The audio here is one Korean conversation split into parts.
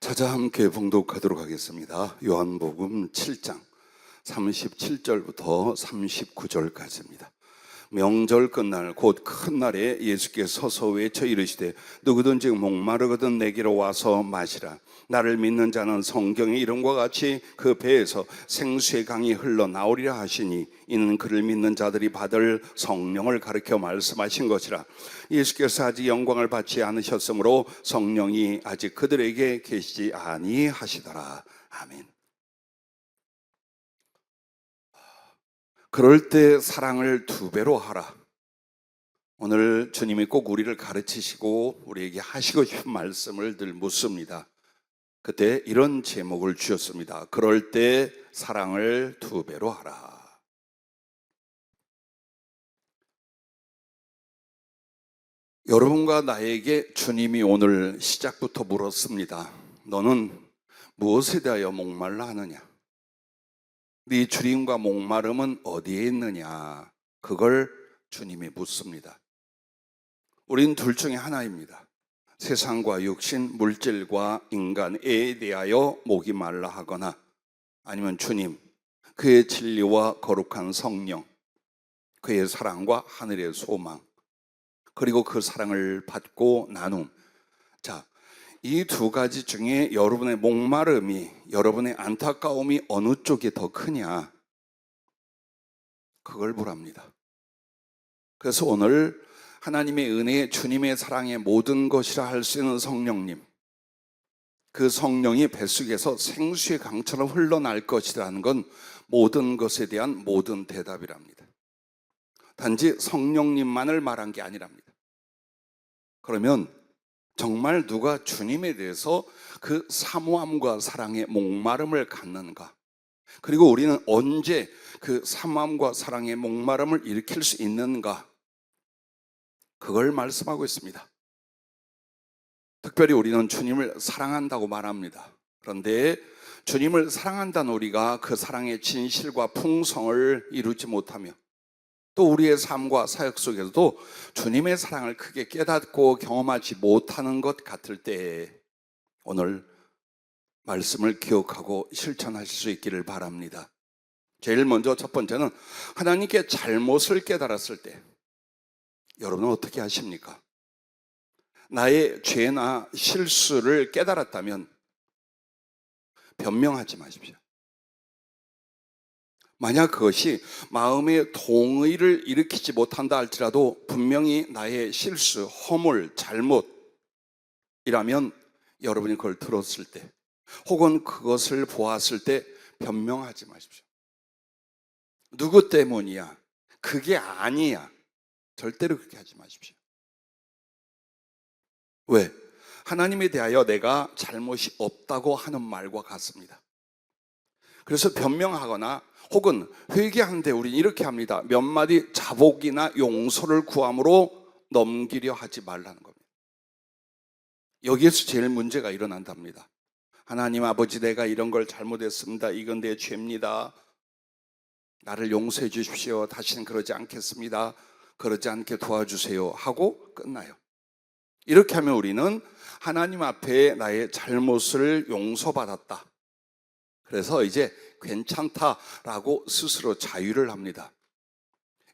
찾아 함께 봉독하도록 하겠습니다. 요한복음 7장 37절부터 39절까지입니다. 명절 끝날 곧 큰 날에 예수께서 서서 외쳐 이르시되 누구든지 목마르거든 내게로 와서 마시라. 나를 믿는 자는 성경의 이름과 같이 그 배에서 생수의 강이 흘러나오리라 하시니 이는 그를 믿는 자들이 받을 성령을 가리켜 말씀하신 것이라. 예수께서 아직 영광을 받지 않으셨으므로 성령이 아직 그들에게 계시지 아니하시더라. 아멘. 그럴 때 사랑을 2배로 하라. 오늘 주님이 꼭 우리를 가르치시고 우리에게 하시고 싶은 말씀을 늘 묻습니다. 그때 이런 제목을 주셨습니다. 그럴 때 사랑을 2배로 하라. 여러분과 나에게 주님이 오늘 시작부터 물었습니다. 너는 무엇에 대하여 목말라 하느냐? 네 주림과 목마름은 어디에 있느냐? 그걸 주님이 묻습니다. 우린 둘 중에 하나입니다. 세상과 육신, 물질과 인간에 대하여 목이 말라 하거나 아니면 주님, 그의 진리와 거룩한 성령, 그의 사랑과 하늘의 소망, 그리고 그 사랑을 받고 나눔. 자, 이 2가지 중에 여러분의 목마름이, 여러분의 안타까움이 어느 쪽이 더 크냐? 그걸 보랍니다. 그래서 오늘 하나님의 은혜, 주님의 사랑의 모든 것이라 할 수 있는 성령님, 그 성령이 뱃속에서 생수의 강처럼 흘러날 것이라는 건 모든 것에 대한 모든 대답이랍니다. 단지 성령님만을 말한 게 아니랍니다. 그러면 정말 누가 주님에 대해서 그 사모함과 사랑의 목마름을 갖는가? 그리고 우리는 언제 그 사모함과 사랑의 목마름을 일으킬 수 있는가? 그걸 말씀하고 있습니다. 특별히 우리는 주님을 사랑한다고 말합니다. 그런데 주님을 사랑한다는 우리가 그 사랑의 진실과 풍성을 이루지 못하며 또 우리의 삶과 사역 속에서도 주님의 사랑을 크게 깨닫고 경험하지 못하는 것 같을 때 오늘 말씀을 기억하고 실천하실 수 있기를 바랍니다. 제일 먼저 첫 번째는 하나님께 잘못을 깨달았을 때 여러분은 어떻게 하십니까? 나의 죄나 실수를 깨달았다면 변명하지 마십시오. 만약 그것이 마음의 동의를 일으키지 못한다 할지라도 분명히 나의 실수, 허물, 잘못이라면 여러분이 그걸 들었을 때 혹은 그것을 보았을 때 변명하지 마십시오. 누구 때문이야? 그게 아니야. 절대로 그렇게 하지 마십시오. 왜? 하나님에 대하여 내가 잘못이 없다고 하는 말과 같습니다. 그래서 변명하거나 혹은 회개하는데 우리는 이렇게 합니다. 몇 마디 자복이나 용서를 구함으로 넘기려 하지 말라는 겁니다. 여기에서 제일 문제가 일어난답니다. 하나님 아버지, 내가 이런 걸 잘못했습니다. 이건 내 죄입니다. 나를 용서해 주십시오. 다시는 그러지 않겠습니다. 그러지 않게 도와주세요 하고 끝나요. 이렇게 하면 우리는 하나님 앞에 나의 잘못을 용서받았다. 그래서 이제 괜찮다라고 스스로 자유를 합니다.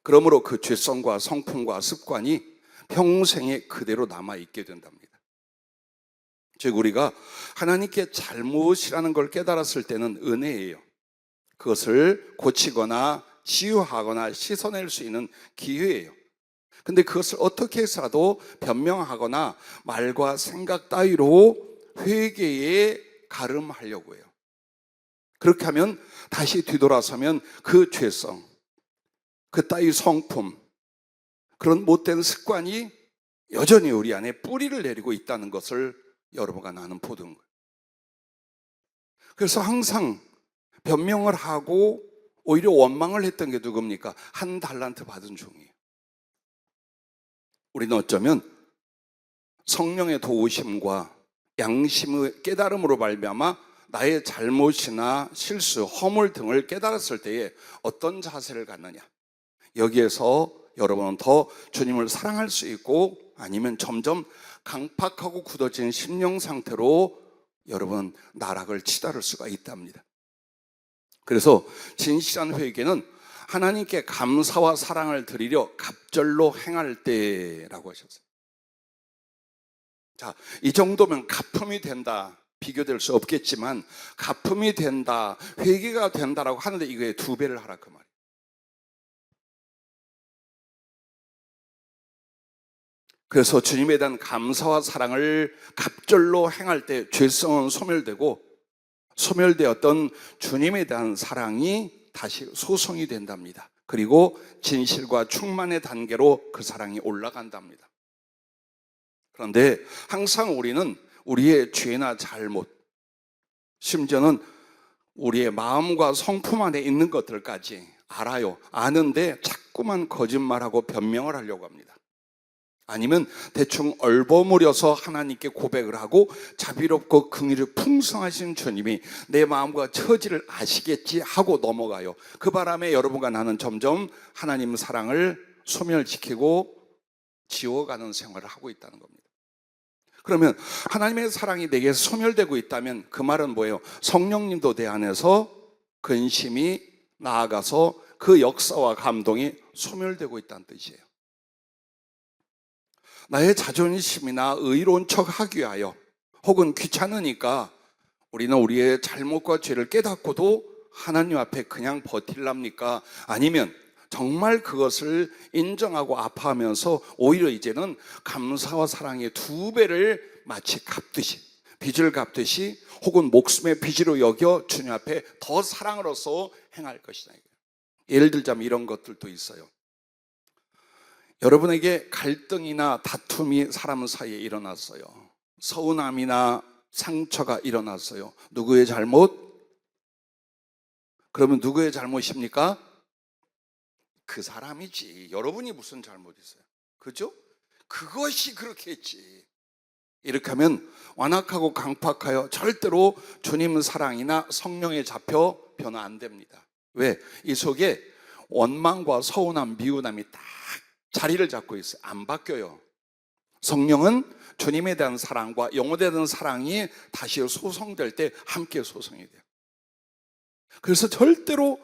그러므로 그 죄성과 성품과 습관이 평생에 그대로 남아있게 된답니다. 즉 우리가 하나님께 잘못이라는 걸 깨달았을 때는 은혜예요. 그것을 고치거나 치유하거나 씻어낼 수 있는 기회예요. 근데 그것을 어떻게 해서라도 변명하거나 말과 생각 따위로 회개에 가름하려고 해요. 그렇게 하면 다시 뒤돌아서면 그 죄성, 그 따위 성품, 그런 못된 습관이 여전히 우리 안에 뿌리를 내리고 있다는 것을 여러분과 나는 보던 거예요. 그래서 항상 변명을 하고 오히려 원망을 했던 게 누굽니까? 1달란트 받은 종이에요. 우리는 어쩌면 성령의 도우심과 양심의 깨달음으로 말미암아 나의 잘못이나 실수, 허물 등을 깨달았을 때에 어떤 자세를 갖느냐? 여기에서 여러분은 더 주님을 사랑할 수 있고 아니면 점점 강팍하고 굳어진 심령 상태로 여러분 나락을 치달을 수가 있답니다. 그래서 진실한 회개는 하나님께 감사와 사랑을 드리려 갑절로 행할 때라고 하셨어요. 자, 이 정도면 가품이 된다. 비교될 수 없겠지만 가품이 된다, 회개가 된다라고 하는데 이거에 2배를 하라 그 말이에요. 그래서 주님에 대한 감사와 사랑을 갑절로 행할 때 죄성은 소멸되고, 소멸되었던 주님에 대한 사랑이 다시 소성이 된답니다. 그리고 진실과 충만의 단계로 그 사랑이 올라간답니다. 그런데 항상 우리는 우리의 죄나 잘못, 심지어는 우리의 마음과 성품 안에 있는 것들까지 알아요. 아는데 자꾸만 거짓말하고 변명을 하려고 합니다. 아니면 대충 얼버무려서 하나님께 고백을 하고, 자비롭고 긍휼이 풍성하신 주님이 내 마음과 처지를 아시겠지 하고 넘어가요. 그 바람에 여러분과 나는 점점 하나님 사랑을 소멸시키고 지워가는 생활을 하고 있다는 겁니다. 그러면 하나님의 사랑이 내게 소멸되고 있다면 그 말은 뭐예요? 성령님도 내 안에서 근심이 나아가서 그 역사와 감동이 소멸되고 있다는 뜻이에요. 나의 자존심이나 의로운 척하기 위하여, 혹은 귀찮으니까 우리는 우리의 잘못과 죄를 깨닫고도 하나님 앞에 그냥 버틸랍니까? 아니면 정말 그것을 인정하고 아파하면서 오히려 이제는 감사와 사랑의 2배를 마치 갚듯이, 빚을 갚듯이, 혹은 목숨의 빚으로 여겨 주님 앞에 더 사랑으로서 행할 것이다. 예를 들자면 이런 것들도 있어요. 여러분에게 갈등이나 다툼이 사람 사이에 일어났어요. 서운함이나 상처가 일어났어요. 누구의 잘못? 그러면 누구의 잘못입니까? 그 사람이지. 여러분이 무슨 잘못 있어요? 그죠? 그것이 그렇게 했지. 이렇게 하면 완악하고 강팍하여 절대로 주님 사랑이나 성령에 잡혀 변화 안 됩니다. 왜? 이 속에 원망과 서운함, 미운함이 딱 자리를 잡고 있어요. 안 바뀌어요. 성령은 주님에 대한 사랑과 영혼에 대한 사랑이 다시 소성될 때 함께 소성이 돼요. 그래서 절대로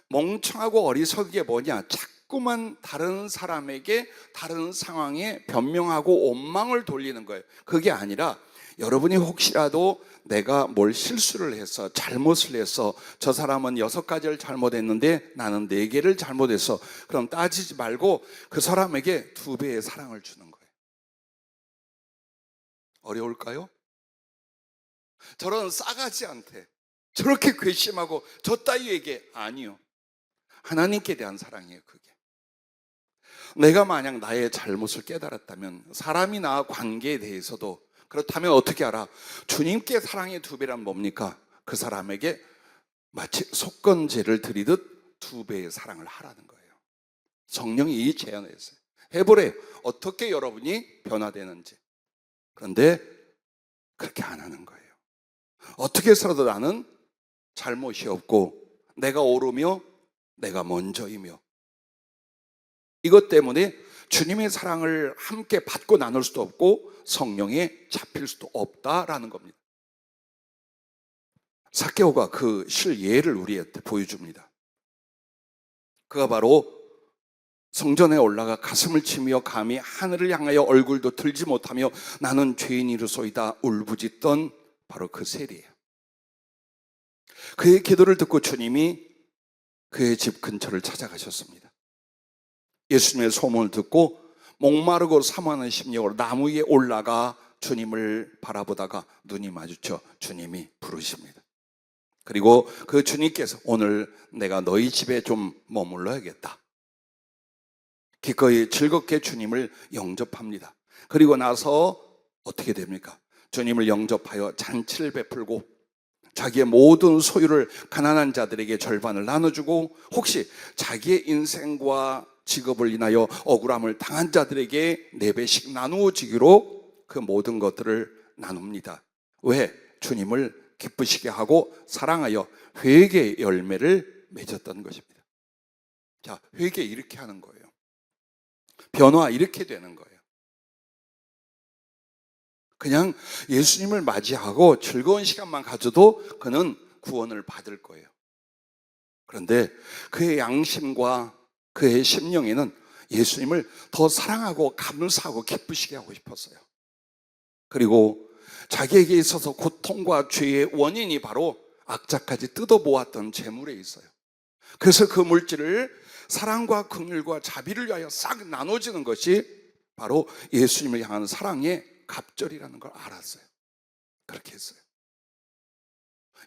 멍청하고 어리석은 게 뭐냐? 자꾸만 다른 사람에게, 다른 상황에 변명하고 원망을 돌리는 거예요. 그게 아니라 여러분이 혹시라도 내가 뭘 실수를 해서, 잘못을 해서, 저 사람은 6가지를 잘못했는데 나는 4개를 잘못했어. 그럼 따지지 말고 그 사람에게 2배의 사랑을 주는 거예요. 어려울까요? 저런 싸가지한테 저렇게 괘씸하고 저 따위에게, 아니요. 하나님께 대한 사랑이에요, 그게. 내가 만약 나의 잘못을 깨달았다면, 사람이나 관계에 대해서도 그렇다면 어떻게 알아? 주님께 사랑의 2배란 뭡니까? 그 사람에게 마치 속건제를 드리듯 2배의 사랑을 하라는 거예요. 성령이 이 제안을 했어요. 해보래요. 어떻게 여러분이 변화되는지. 그런데 그렇게 안 하는 거예요. 어떻게 살아도 나는 잘못이 없고 내가 옳으며 내가 먼저이며, 이것 때문에 주님의 사랑을 함께 받고 나눌 수도 없고 성령에 잡힐 수도 없다라는 겁니다. 삭개오가 그 실예를 우리한테 보여줍니다. 그가 바로 성전에 올라가 가슴을 치며 감히 하늘을 향하여 얼굴도 들지 못하며 나는 죄인이로소이다 울부짖던 바로 그 세리예요. 그의 기도를 듣고 주님이 그의 집 근처를 찾아가셨습니다. 예수님의 소문을 듣고 목마르고 사모하는 심령으로 나무 위에 올라가 주님을 바라보다가 눈이 마주쳐 주님이 부르십니다. 그리고 그 주님께서 오늘 내가 너희 집에 좀 머물러야겠다. 기꺼이 즐겁게 주님을 영접합니다. 그리고 나서 어떻게 됩니까? 주님을 영접하여 잔치를 베풀고 자기의 모든 소유를 가난한 자들에게 절반을 나눠주고, 혹시 자기의 인생과 직업을 인하여 억울함을 당한 자들에게 4배씩 나누어 주기로 그 모든 것들을 나눕니다. 왜? 주님을 기쁘시게 하고 사랑하여 회개의 열매를 맺었던 것입니다. 자, 회개 이렇게 하는 거예요. 변화 이렇게 되는 거예요. 그냥 예수님을 맞이하고 즐거운 시간만 가져도 그는 구원을 받을 거예요. 그런데 그의 양심과 그의 심령에는 예수님을 더 사랑하고 감사하고 기쁘시게 하고 싶었어요. 그리고 자기에게 있어서 고통과 죄의 원인이 바로 악자까지 뜯어모았던 재물에 있어요. 그래서 그 물질을 사랑과 긍휼과 자비를 위하여 싹 나눠지는 것이 바로 예수님을 향한 사랑의 갑절이라는 걸 알았어요. 그렇게 했어요.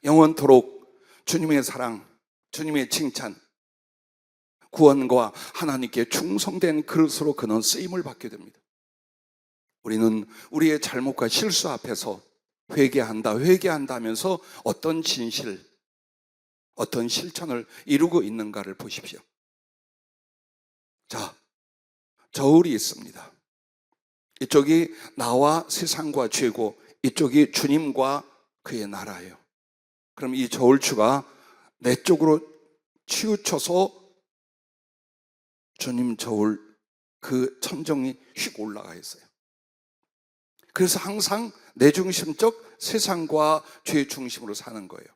영원토록 주님의 사랑, 주님의 칭찬, 구원과 하나님께 충성된 그릇으로 그는 쓰임을 받게 됩니다. 우리는 우리의 잘못과 실수 앞에서 회개한다 하면서 어떤 진실, 어떤 실천을 이루고 있는가를 보십시오. 자, 저울이 있습니다. 이쪽이 나와 세상과 죄고 이쪽이 주님과 그의 나라예요. 그럼 이 저울추가 내 쪽으로 치우쳐서 주님 저울 그 천정이 휙 올라가 있어요. 그래서 항상 내 중심적 세상과 죄 중심으로 사는 거예요.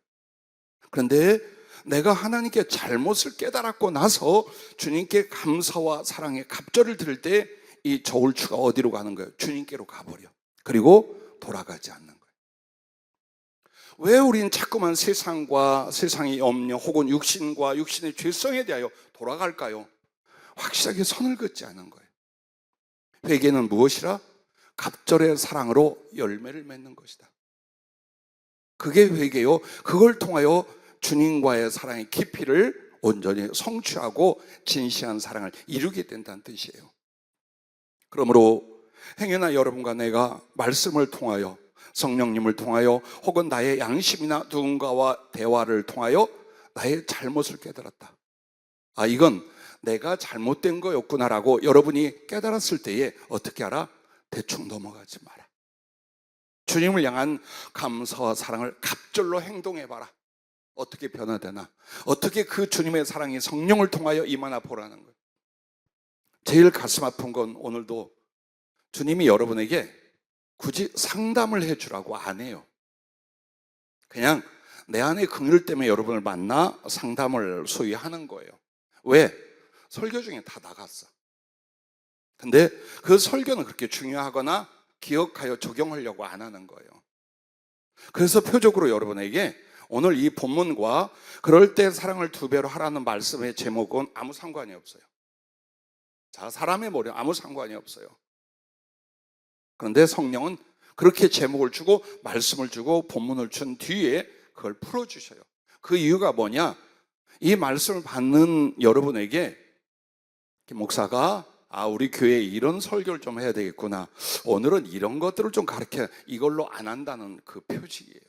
그런데 내가 하나님께 잘못을 깨달았고 나서 주님께 감사와 사랑의 갑절을 드릴 때 이 저울추가 어디로 가는 거예요? 주님께로 가버려. 그리고 돌아가지 않는 거예요. 왜 우리는 자꾸만 세상과 세상의 염려 혹은 육신과 육신의 죄성에 대하여 돌아갈까요? 확실하게 선을 긋지 않은 거예요. 회개는 무엇이라? 갑절의 사랑으로 열매를 맺는 것이다. 그게 회개요. 그걸 통하여 주님과의 사랑의 깊이를 온전히 성취하고 진시한 사랑을 이루게 된다는 뜻이에요. 그러므로 행여나 여러분과 내가 말씀을 통하여 성령님을 통하여 혹은 나의 양심이나 누군가와 대화를 통하여 나의 잘못을 깨달았다. 아, 이건 내가 잘못된 거였구나라고 여러분이 깨달았을 때에 어떻게 하라? 대충 넘어가지 마라. 주님을 향한 감사와 사랑을 갑절로 행동해봐라. 어떻게 변화되나? 어떻게 그 주님의 사랑이 성령을 통하여 임하나 보라는 거예요. 제일 가슴 아픈 건 오늘도 주님이 여러분에게 굳이 상담을 해주라고 안 해요. 그냥 내 안의 긍휼 때문에 여러분을 만나 상담을 소위 하는 거예요. 왜? 설교 중에 다 나갔어. 근데 그 설교는 그렇게 중요하거나 기억하여 적용하려고 안 하는 거예요. 그래서 표적으로 여러분에게 오늘 이 본문과 그럴 때 사랑을 2배로 하라는 말씀의 제목은 아무 상관이 없어요. 자, 사람의 머리 아무 상관이 없어요. 그런데 성령은 그렇게 제목을 주고 말씀을 주고 본문을 준 뒤에 그걸 풀어주셔요. 그 이유가 뭐냐? 이 말씀을 받는 여러분에게 목사가 우리 교회에 이런 설교를 좀 해야 되겠구나. 오늘은 이런 것들을 좀 가르쳐 이걸로 안 한다는 그 표식이에요.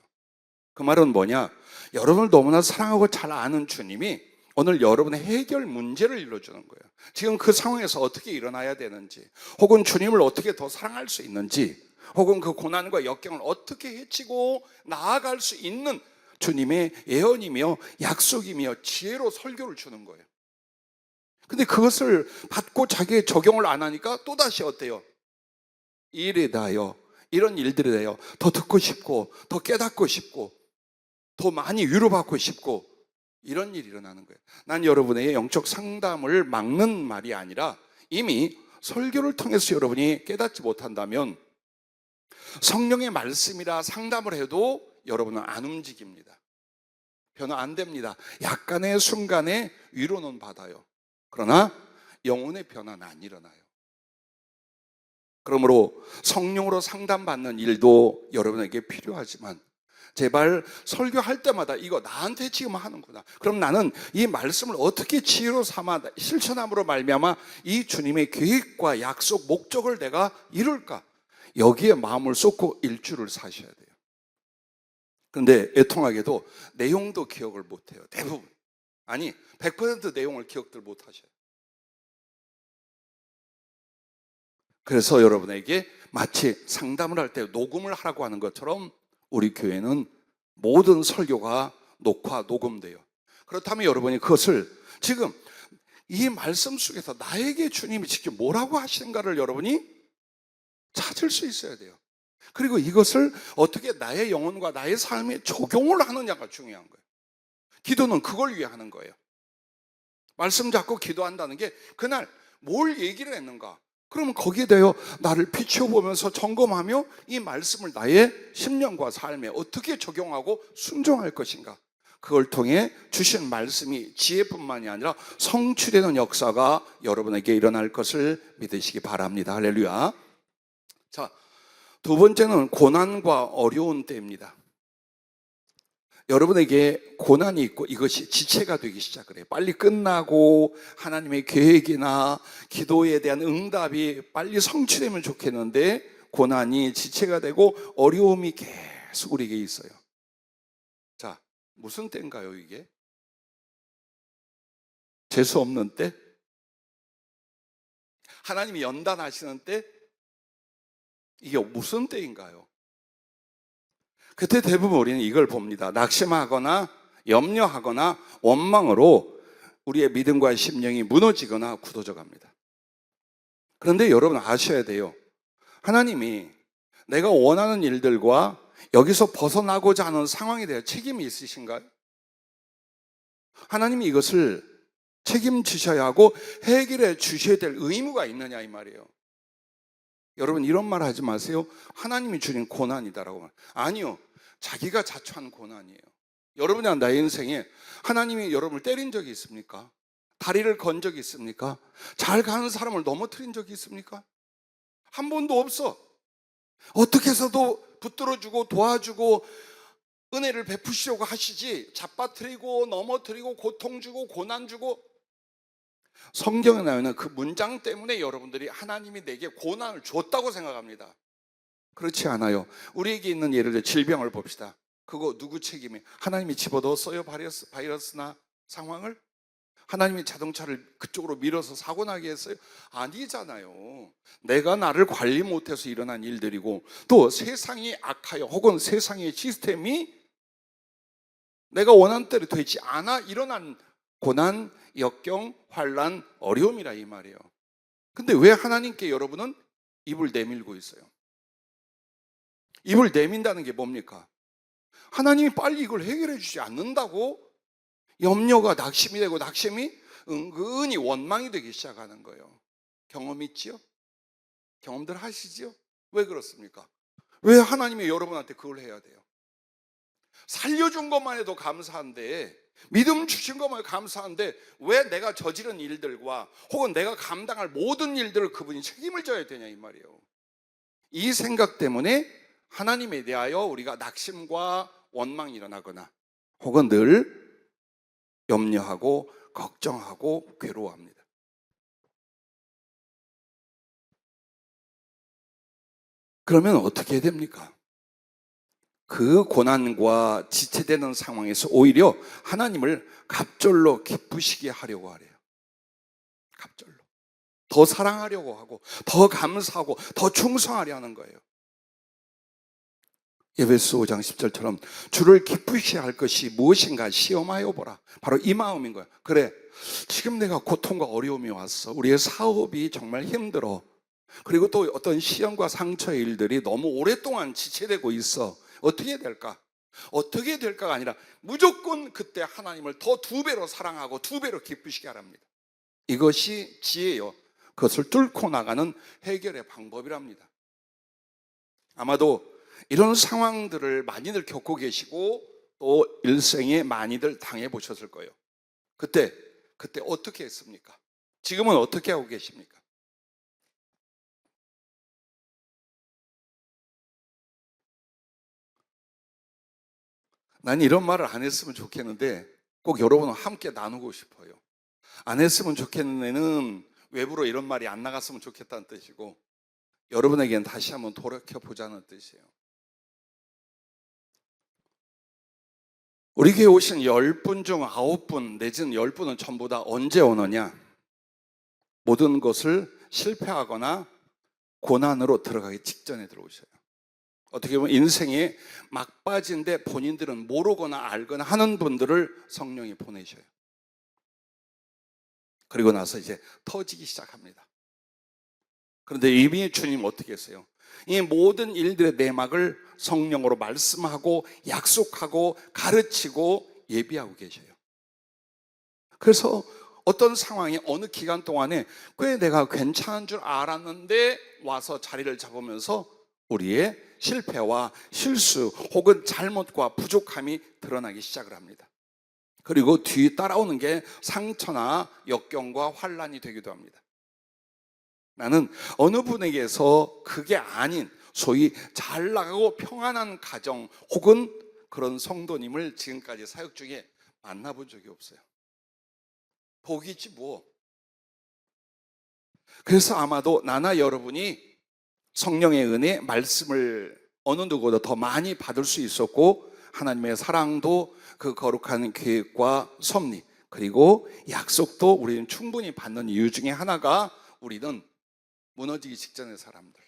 그 말은 뭐냐? 여러분을 너무나 사랑하고 잘 아는 주님이 오늘 여러분의 해결 문제를 일러주는 거예요. 지금 그 상황에서 어떻게 일어나야 되는지, 혹은 주님을 어떻게 더 사랑할 수 있는지, 혹은 그 고난과 역경을 어떻게 헤치고 나아갈 수 있는 주님의 예언이며 약속이며 지혜로 설교를 주는 거예요. 근데 그것을 받고 자기의 적용을 안 하니까 또다시 어때요? 이 일에 대하여, 이런 일들에 대하여 더 듣고 싶고 더 깨닫고 싶고 더 많이 위로받고 싶고 이런 일이 일어나는 거예요. 난 여러분의 영적 상담을 막는 말이 아니라 이미 설교를 통해서 여러분이 깨닫지 못한다면 성령의 말씀이라 상담을 해도 여러분은 안 움직입니다. 변화 안 됩니다. 약간의 순간에 위로는 받아요. 그러나 영혼의 변화는 안 일어나요. 그러므로 성령으로 상담받는 일도 여러분에게 필요하지만 제발 설교할 때마다 이거 나한테 지금 하는구나. 그럼 나는 이 말씀을 어떻게 지혜로 삼아 실천함으로 말미암아 이 주님의 계획과 약속, 목적을 내가 이룰까? 여기에 마음을 쏟고 일주를 사셔야 돼요. 그런데 애통하게도 내용도 기억을 못해요. 대부분. 아니 100% 내용을 기억들 못하셔요. 그래서 여러분에게 마치 상담을 할 때 녹음을 하라고 하는 것처럼 우리 교회는 모든 설교가 녹화, 녹음돼요. 그렇다면 여러분이 그것을 지금 이 말씀 속에서 나에게 주님이 직접 뭐라고 하시는가를 여러분이 찾을 수 있어야 돼요. 그리고 이것을 어떻게 나의 영혼과 나의 삶에 적용을 하느냐가 중요한 거예요. 기도는 그걸 위해 하는 거예요. 말씀 잡고 기도한다는 게 그날 뭘 얘기를 했는가? 그러면 거기에 대하여 나를 비춰보면서 점검하며 이 말씀을 나의 심령과 삶에 어떻게 적용하고 순종할 것인가? 그걸 통해 주신 말씀이 지혜뿐만이 아니라 성취되는 역사가 여러분에게 일어날 것을 믿으시기 바랍니다. 할렐루야. 자, 두 번째는 고난과 어려운 때입니다. 여러분에게 고난이 있고 이것이 지체가 되기 시작을 해요. 빨리 끝나고 하나님의 계획이나 기도에 대한 응답이 빨리 성취되면 좋겠는데 고난이 지체가 되고 어려움이 계속 우리에게 있어요. 자, 무슨 때인가요 이게? 재수 없는 때? 하나님이 연단하시는 때? 이게 무슨 때인가요? 그때 대부분 우리는 이걸 봅니다. 낙심하거나 염려하거나 원망으로 우리의 믿음과 심령이 무너지거나 굳어져 갑니다. 그런데 여러분 아셔야 돼요. 하나님이 내가 원하는 일들과 여기서 벗어나고자 하는 상황에 대한 책임이 있으신가요? 하나님이 이것을 책임지셔야 하고 해결해 주셔야 될 의무가 있느냐 이 말이에요. 여러분 이런 말 하지 마세요. 하나님이 주신 고난이다라고 말. 아니요. 자기가 자초한 고난이에요. 여러분이나 나의 인생에 하나님이 여러분을 때린 적이 있습니까? 다리를 건 적이 있습니까? 잘 가는 사람을 넘어뜨린 적이 있습니까? 한 번도 없어. 어떻게 해서도 붙들어주고 도와주고 은혜를 베푸시려고 하시지 잡아뜨리고 넘어뜨리고 고통 주고 고난 주고. 성경에 나오는 그 문장 때문에 여러분들이 하나님이 내게 고난을 줬다고 생각합니다. 그렇지 않아요. 우리에게 있는 예를 들어 질병을 봅시다. 그거 누구 책임이? 하나님이 집어넣었어요? 바이러스나 상황을? 하나님이 자동차를 그쪽으로 밀어서 사고 나게 했어요? 아니잖아요. 내가 나를 관리 못해서 일어난 일들이고 또 세상이 악하여 혹은 세상의 시스템이 내가 원하는 대로 되지 않아 일어난 고난, 역경, 환난, 어려움이라 이 말이에요. 근데 왜 하나님께 여러분은 입을 내밀고 있어요? 입을 내민다는 게 뭡니까? 하나님이 빨리 이걸 해결해 주지 않는다고 염려가 낙심이 되고 낙심이 은근히 원망이 되기 시작하는 거예요. 경험 있지요? 경험들 하시지요? 왜 그렇습니까? 왜 하나님이 여러분한테 그걸 해야 돼요? 살려준 것만 해도 감사한데 믿음 주신 것만 해도 감사한데 왜 내가 저지른 일들과 혹은 내가 감당할 모든 일들을 그분이 책임을 져야 되냐 이 말이에요. 이 생각 때문에 하나님에 대하여 우리가 낙심과 원망이 일어나거나 혹은 늘 염려하고 걱정하고 괴로워합니다. 그러면 어떻게 해야 됩니까? 그 고난과 지체되는 상황에서 오히려 하나님을 갑절로 기쁘시게 하려고 하래요. 갑절로. 더 사랑하려고 하고 더 감사하고 더 충성하려 하는 거예요. 에베소 5장 10절처럼 주를 기쁘시게 할 것이 무엇인가 시험하여 보라. 바로 이 마음인 거야. 그래, 지금 내가 고통과 어려움이 왔어. 우리의 사업이 정말 힘들어. 그리고 또 어떤 시험과 상처의 일들이 너무 오랫동안 지체되고 있어. 어떻게 될까? 어떻게 될까가 아니라 무조건 그때 하나님을 더 2배로 사랑하고 2배로 기쁘시게 하랍니다. 이것이 지혜요. 그것을 뚫고 나가는 해결의 방법이랍니다. 아마도 이런 상황들을 많이들 겪고 계시고 또 일생에 많이들 당해보셨을 거예요. 그때 어떻게 했습니까? 지금은 어떻게 하고 계십니까? 난 이런 말을 안 했으면 좋겠는데 꼭 여러분과 함께 나누고 싶어요. 안 했으면 좋겠는 애는 외부로 이런 말이 안 나갔으면 좋겠다는 뜻이고 여러분에게는 다시 한번 돌이켜보자는 뜻이에요. 우리 교회 오신 10분 중 9분 내지는 10분은 전부 다 언제 오느냐? 모든 것을 실패하거나 고난으로 들어가기 직전에 들어오셔요. 어떻게 보면 인생에 막바지인데 본인들은 모르거나 알거나 하는 분들을 성령이 보내셔요. 그리고 나서 이제 터지기 시작합니다. 그런데 이미 주님 어떻게 했어요? 이 모든 일들의 내막을 성령으로 말씀하고 약속하고 가르치고 예비하고 계셔요. 그래서 어떤 상황이 어느 기간 동안에 꽤 내가 괜찮은 줄 알았는데 와서 자리를 잡으면서 우리의 실패와 실수 혹은 잘못과 부족함이 드러나기 시작을 합니다. 그리고 뒤 따라오는 게 상처나 역경과 환란이 되기도 합니다. 나는 어느 분에게서 그게 아닌 소위 잘 나가고 평안한 가정 혹은 그런 성도님을 지금까지 사역 중에 만나본 적이 없어요. 복이지 뭐. 그래서 아마도 나나 여러분이 성령의 은혜, 말씀을 어느 누구보다 더 많이 받을 수 있었고 하나님의 사랑도 그 거룩한 계획과 섭리 그리고 약속도 우리는 충분히 받는 이유 중에 하나가 우리는 무너지기 직전의 사람들,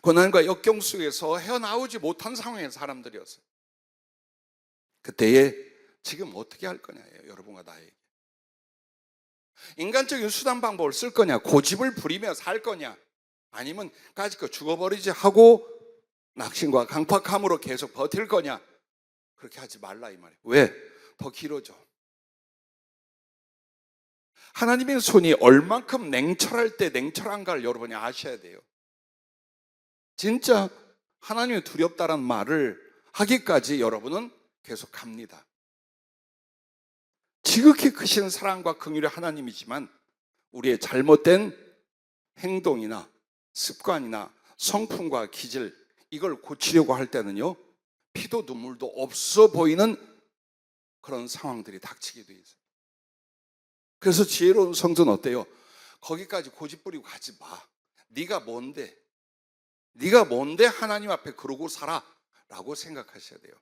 고난과 역경 속에서 헤어나오지 못한 상황의 사람들이었어요. 그때에 지금 어떻게 할 거냐예요, 여러분과 나에게. 인간적인 수단 방법을 쓸 거냐, 고집을 부리며 살 거냐, 아니면 까짓거 죽어버리지 하고 낙심과 강팍함으로 계속 버틸 거냐. 그렇게 하지 말라 이 말이에요. 왜? 더 길어져. 하나님의 손이 얼만큼 냉철할 때 냉철한가를 여러분이 아셔야 돼요. 진짜 하나님이 두렵다는 말을 하기까지 여러분은 계속 갑니다. 지극히 크신 사랑과 긍휼의 하나님이지만 우리의 잘못된 행동이나 습관이나 성품과 기질, 이걸 고치려고 할 때는요, 피도 눈물도 없어 보이는 그런 상황들이 닥치게 돼 있어요. 그래서 지혜로운 성도는 어때요? 거기까지 고집 부리고 가지 마. 네가 뭔데 하나님 앞에 그러고 살아 라고 생각하셔야 돼요.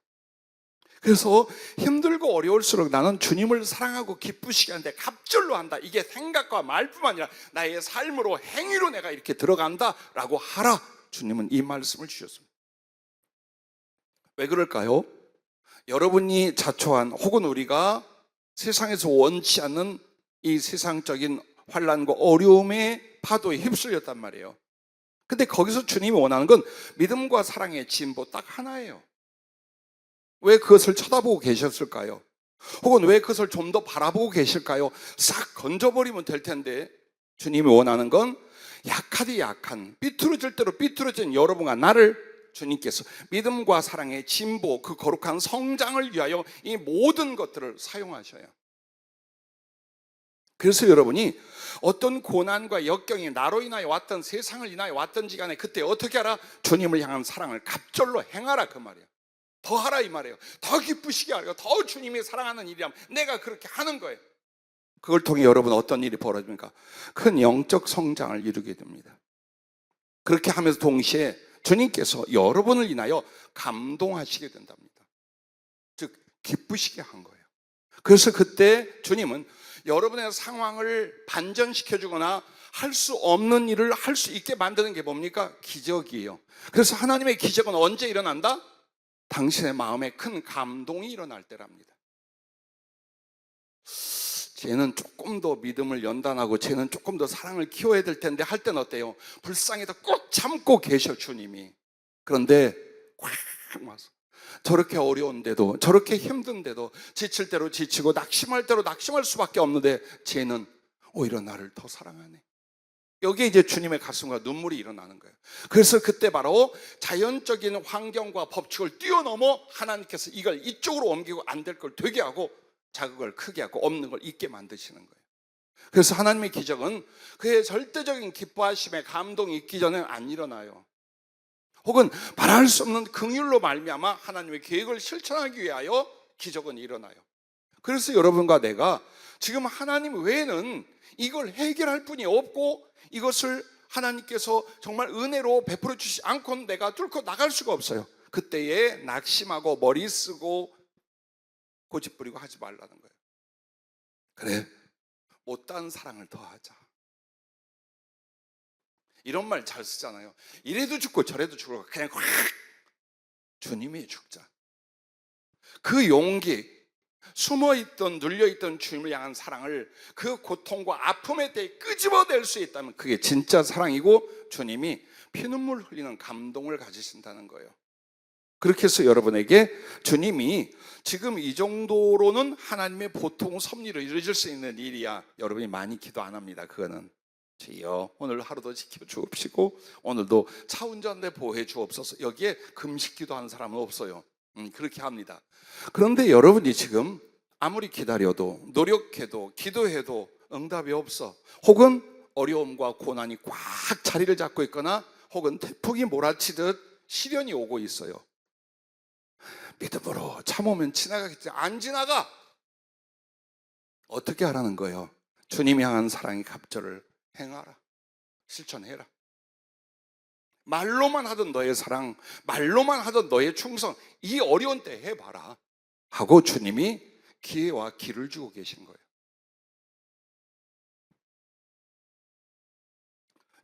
그래서 힘들고 어려울수록 나는 주님을 사랑하고 기쁘시게 하는데 갑절로 한다. 이게 생각과 말뿐만 아니라 나의 삶으로 행위로 내가 이렇게 들어간다 라고 하라. 주님은 이 말씀을 주셨습니다. 왜 그럴까요? 여러분이 자초한 혹은 우리가 세상에서 원치 않는 이 세상적인 환난과 어려움의 파도에 휩쓸렸단 말이에요. 근데 거기서 주님이 원하는 건 믿음과 사랑의 진보 딱 하나예요. 왜 그것을 쳐다보고 계셨을까요? 혹은 왜 그것을 좀 더 바라보고 계실까요? 싹 건져버리면 될 텐데 주님이 원하는 건 약하디 약한, 삐뚤어질 대로 삐뚤어진 여러분과 나를 주님께서 믿음과 사랑의 진보, 그 거룩한 성장을 위하여 이 모든 것들을 사용하셔요. 그래서 여러분이 어떤 고난과 역경이 나로 인하여 왔던, 세상을 인하여 왔던지 간에 그때 어떻게 하라? 주님을 향한 사랑을 갑절로 행하라 그 말이에요. 더 하라 이 말이에요. 더 기쁘시게 하라. 더 주님이 사랑하는 일이라면 내가 그렇게 하는 거예요. 그걸 통해 여러분 어떤 일이 벌어집니까? 큰 영적 성장을 이루게 됩니다. 그렇게 하면서 동시에 주님께서 여러분을 인하여 감동하시게 된답니다. 즉 기쁘시게 한 거예요. 그래서 그때 주님은 여러분의 상황을 반전시켜주거나 할 수 없는 일을 할 수 있게 만드는 게 뭡니까? 기적이에요. 그래서 하나님의 기적은 언제 일어난다? 당신의 마음에 큰 감동이 일어날 때랍니다. 쟤는 조금 더 믿음을 연단하고 쟤는 조금 더 사랑을 키워야 될 텐데 할 때는 어때요? 불쌍해도 꾹 참고 계셔 주님이. 그런데 꽉 와서 저렇게 어려운데도, 저렇게 힘든데도, 지칠 대로 지치고 낙심할 대로 낙심할 수밖에 없는데 쟤는 오히려 나를 더 사랑하네. 여기에 이제 주님의 가슴과 눈물이 일어나는 거예요. 그래서 그때 바로 자연적인 환경과 법칙을 뛰어넘어 하나님께서 이걸 이쪽으로 옮기고 안 될 걸 되게 하고 작은 걸 크게 하고 없는 걸 있게 만드시는 거예요. 그래서 하나님의 기적은 그의 절대적인 기뻐하심에 감동이 있기 전에는 안 일어나요. 혹은 바랄 수 없는 긍휼로 말미암아 하나님의 계획을 실천하기 위하여 기적은 일어나요. 그래서 여러분과 내가 지금 하나님 외에는 이걸 해결할 분이 없고 이것을 하나님께서 정말 은혜로 베풀어 주시지 않고는 내가 뚫고 나갈 수가 없어요. 그때에 낙심하고 머리 쓰고 고집 부리고 하지 말라는 거예요. 그래, 못다한 사랑을 더하자. 이런 말 잘 쓰잖아요. 이래도 죽고 저래도 죽고 그냥 확 주님이 죽자. 그 용기, 숨어있던 눌려있던 주님을 향한 사랑을 그 고통과 아픔에 대해 끄집어낼 수 있다면 그게 진짜 사랑이고 주님이 피눈물 흘리는 감동을 가지신다는 거예요. 그렇게 해서 여러분에게 주님이 지금 이 정도로는 하나님의 보통 섭리로 이루어질 수 있는 일이야. 여러분이 많이 기도 안 합니다. 그거는 주여 오늘 하루도 지켜 주옵시고 오늘도 차 운전대 보호해 주옵소서. 여기에 금식 기도하는 사람은 없어요. 그렇게 합니다. 그런데 여러분이 지금 아무리 기다려도 노력해도 기도해도 응답이 없어. 혹은 어려움과 고난이 꽉 자리를 잡고 있거나 혹은 태풍이 몰아치듯 시련이 오고 있어요. 믿음으로 참으면 지나가겠지. 안 지나가. 어떻게 하라는 거예요? 주님이 향한 사랑의 갑절을 행하라. 실천해라. 말로만 하던 너의 사랑, 말로만 하던 너의 충성, 이 어려운 때 해봐라 하고 주님이 기회와 길을 주고 계신 거예요.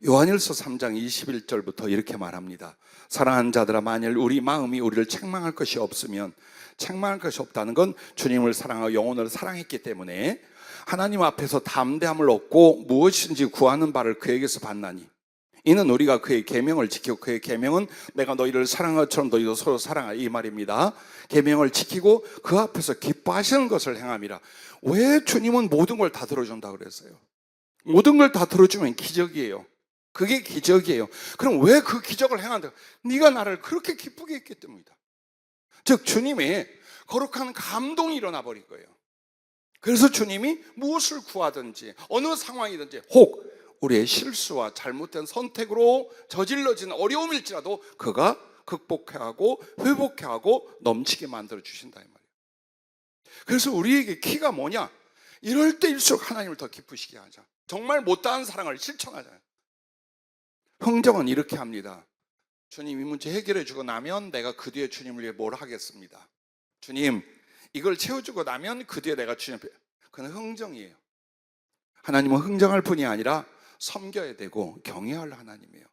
요한일서 3장 21절부터 이렇게 말합니다. 사랑하는 자들아, 만일 우리 마음이 우리를 책망할 것이 없으면, 책망할 것이 없다는 건 주님을 사랑하고 영혼을 사랑했기 때문에 하나님 앞에서 담대함을 얻고 무엇인지 구하는 바를 그에게서 받나니, 이는 우리가 그의 계명을 지키고, 그의 계명은 내가 너희를 사랑한 것처럼 너희도 서로 사랑하라, 이 말입니다. 계명을 지키고 그 앞에서 기뻐하시는 것을 행함이라. 왜 주님은 모든 걸 다 들어준다고 그랬어요? 모든 걸 다 들어주면 기적이에요. 그게 기적이에요. 그럼 왜 그 기적을 행한다? 네가 나를 그렇게 기쁘게 했기 때문이다. 즉 주님의 거룩한 감동이 일어나 버린 거예요. 그래서 주님이 무엇을 구하든지 어느 상황이든지, 혹 우리의 실수와 잘못된 선택으로 저질러진 어려움일지라도 그가 극복해하고 회복해하고 넘치게 만들어 주신다, 이 말이에요. 그래서 우리에게 키가 뭐냐? 이럴 때일수록 하나님을 더 기쁘시게 하자. 정말 못다한 사랑을 실천하자. 흥정은 이렇게 합니다. 주님, 이 문제 해결해 주고 나면 내가 그 뒤에 주님을 위해 뭘 하겠습니다. 주님, 이걸 채워주고 나면 그 뒤에 내가 주님, 그건 흥정이에요. 하나님은 흥정할 뿐이 아니라 섬겨야 되고 경외할 하나님이에요.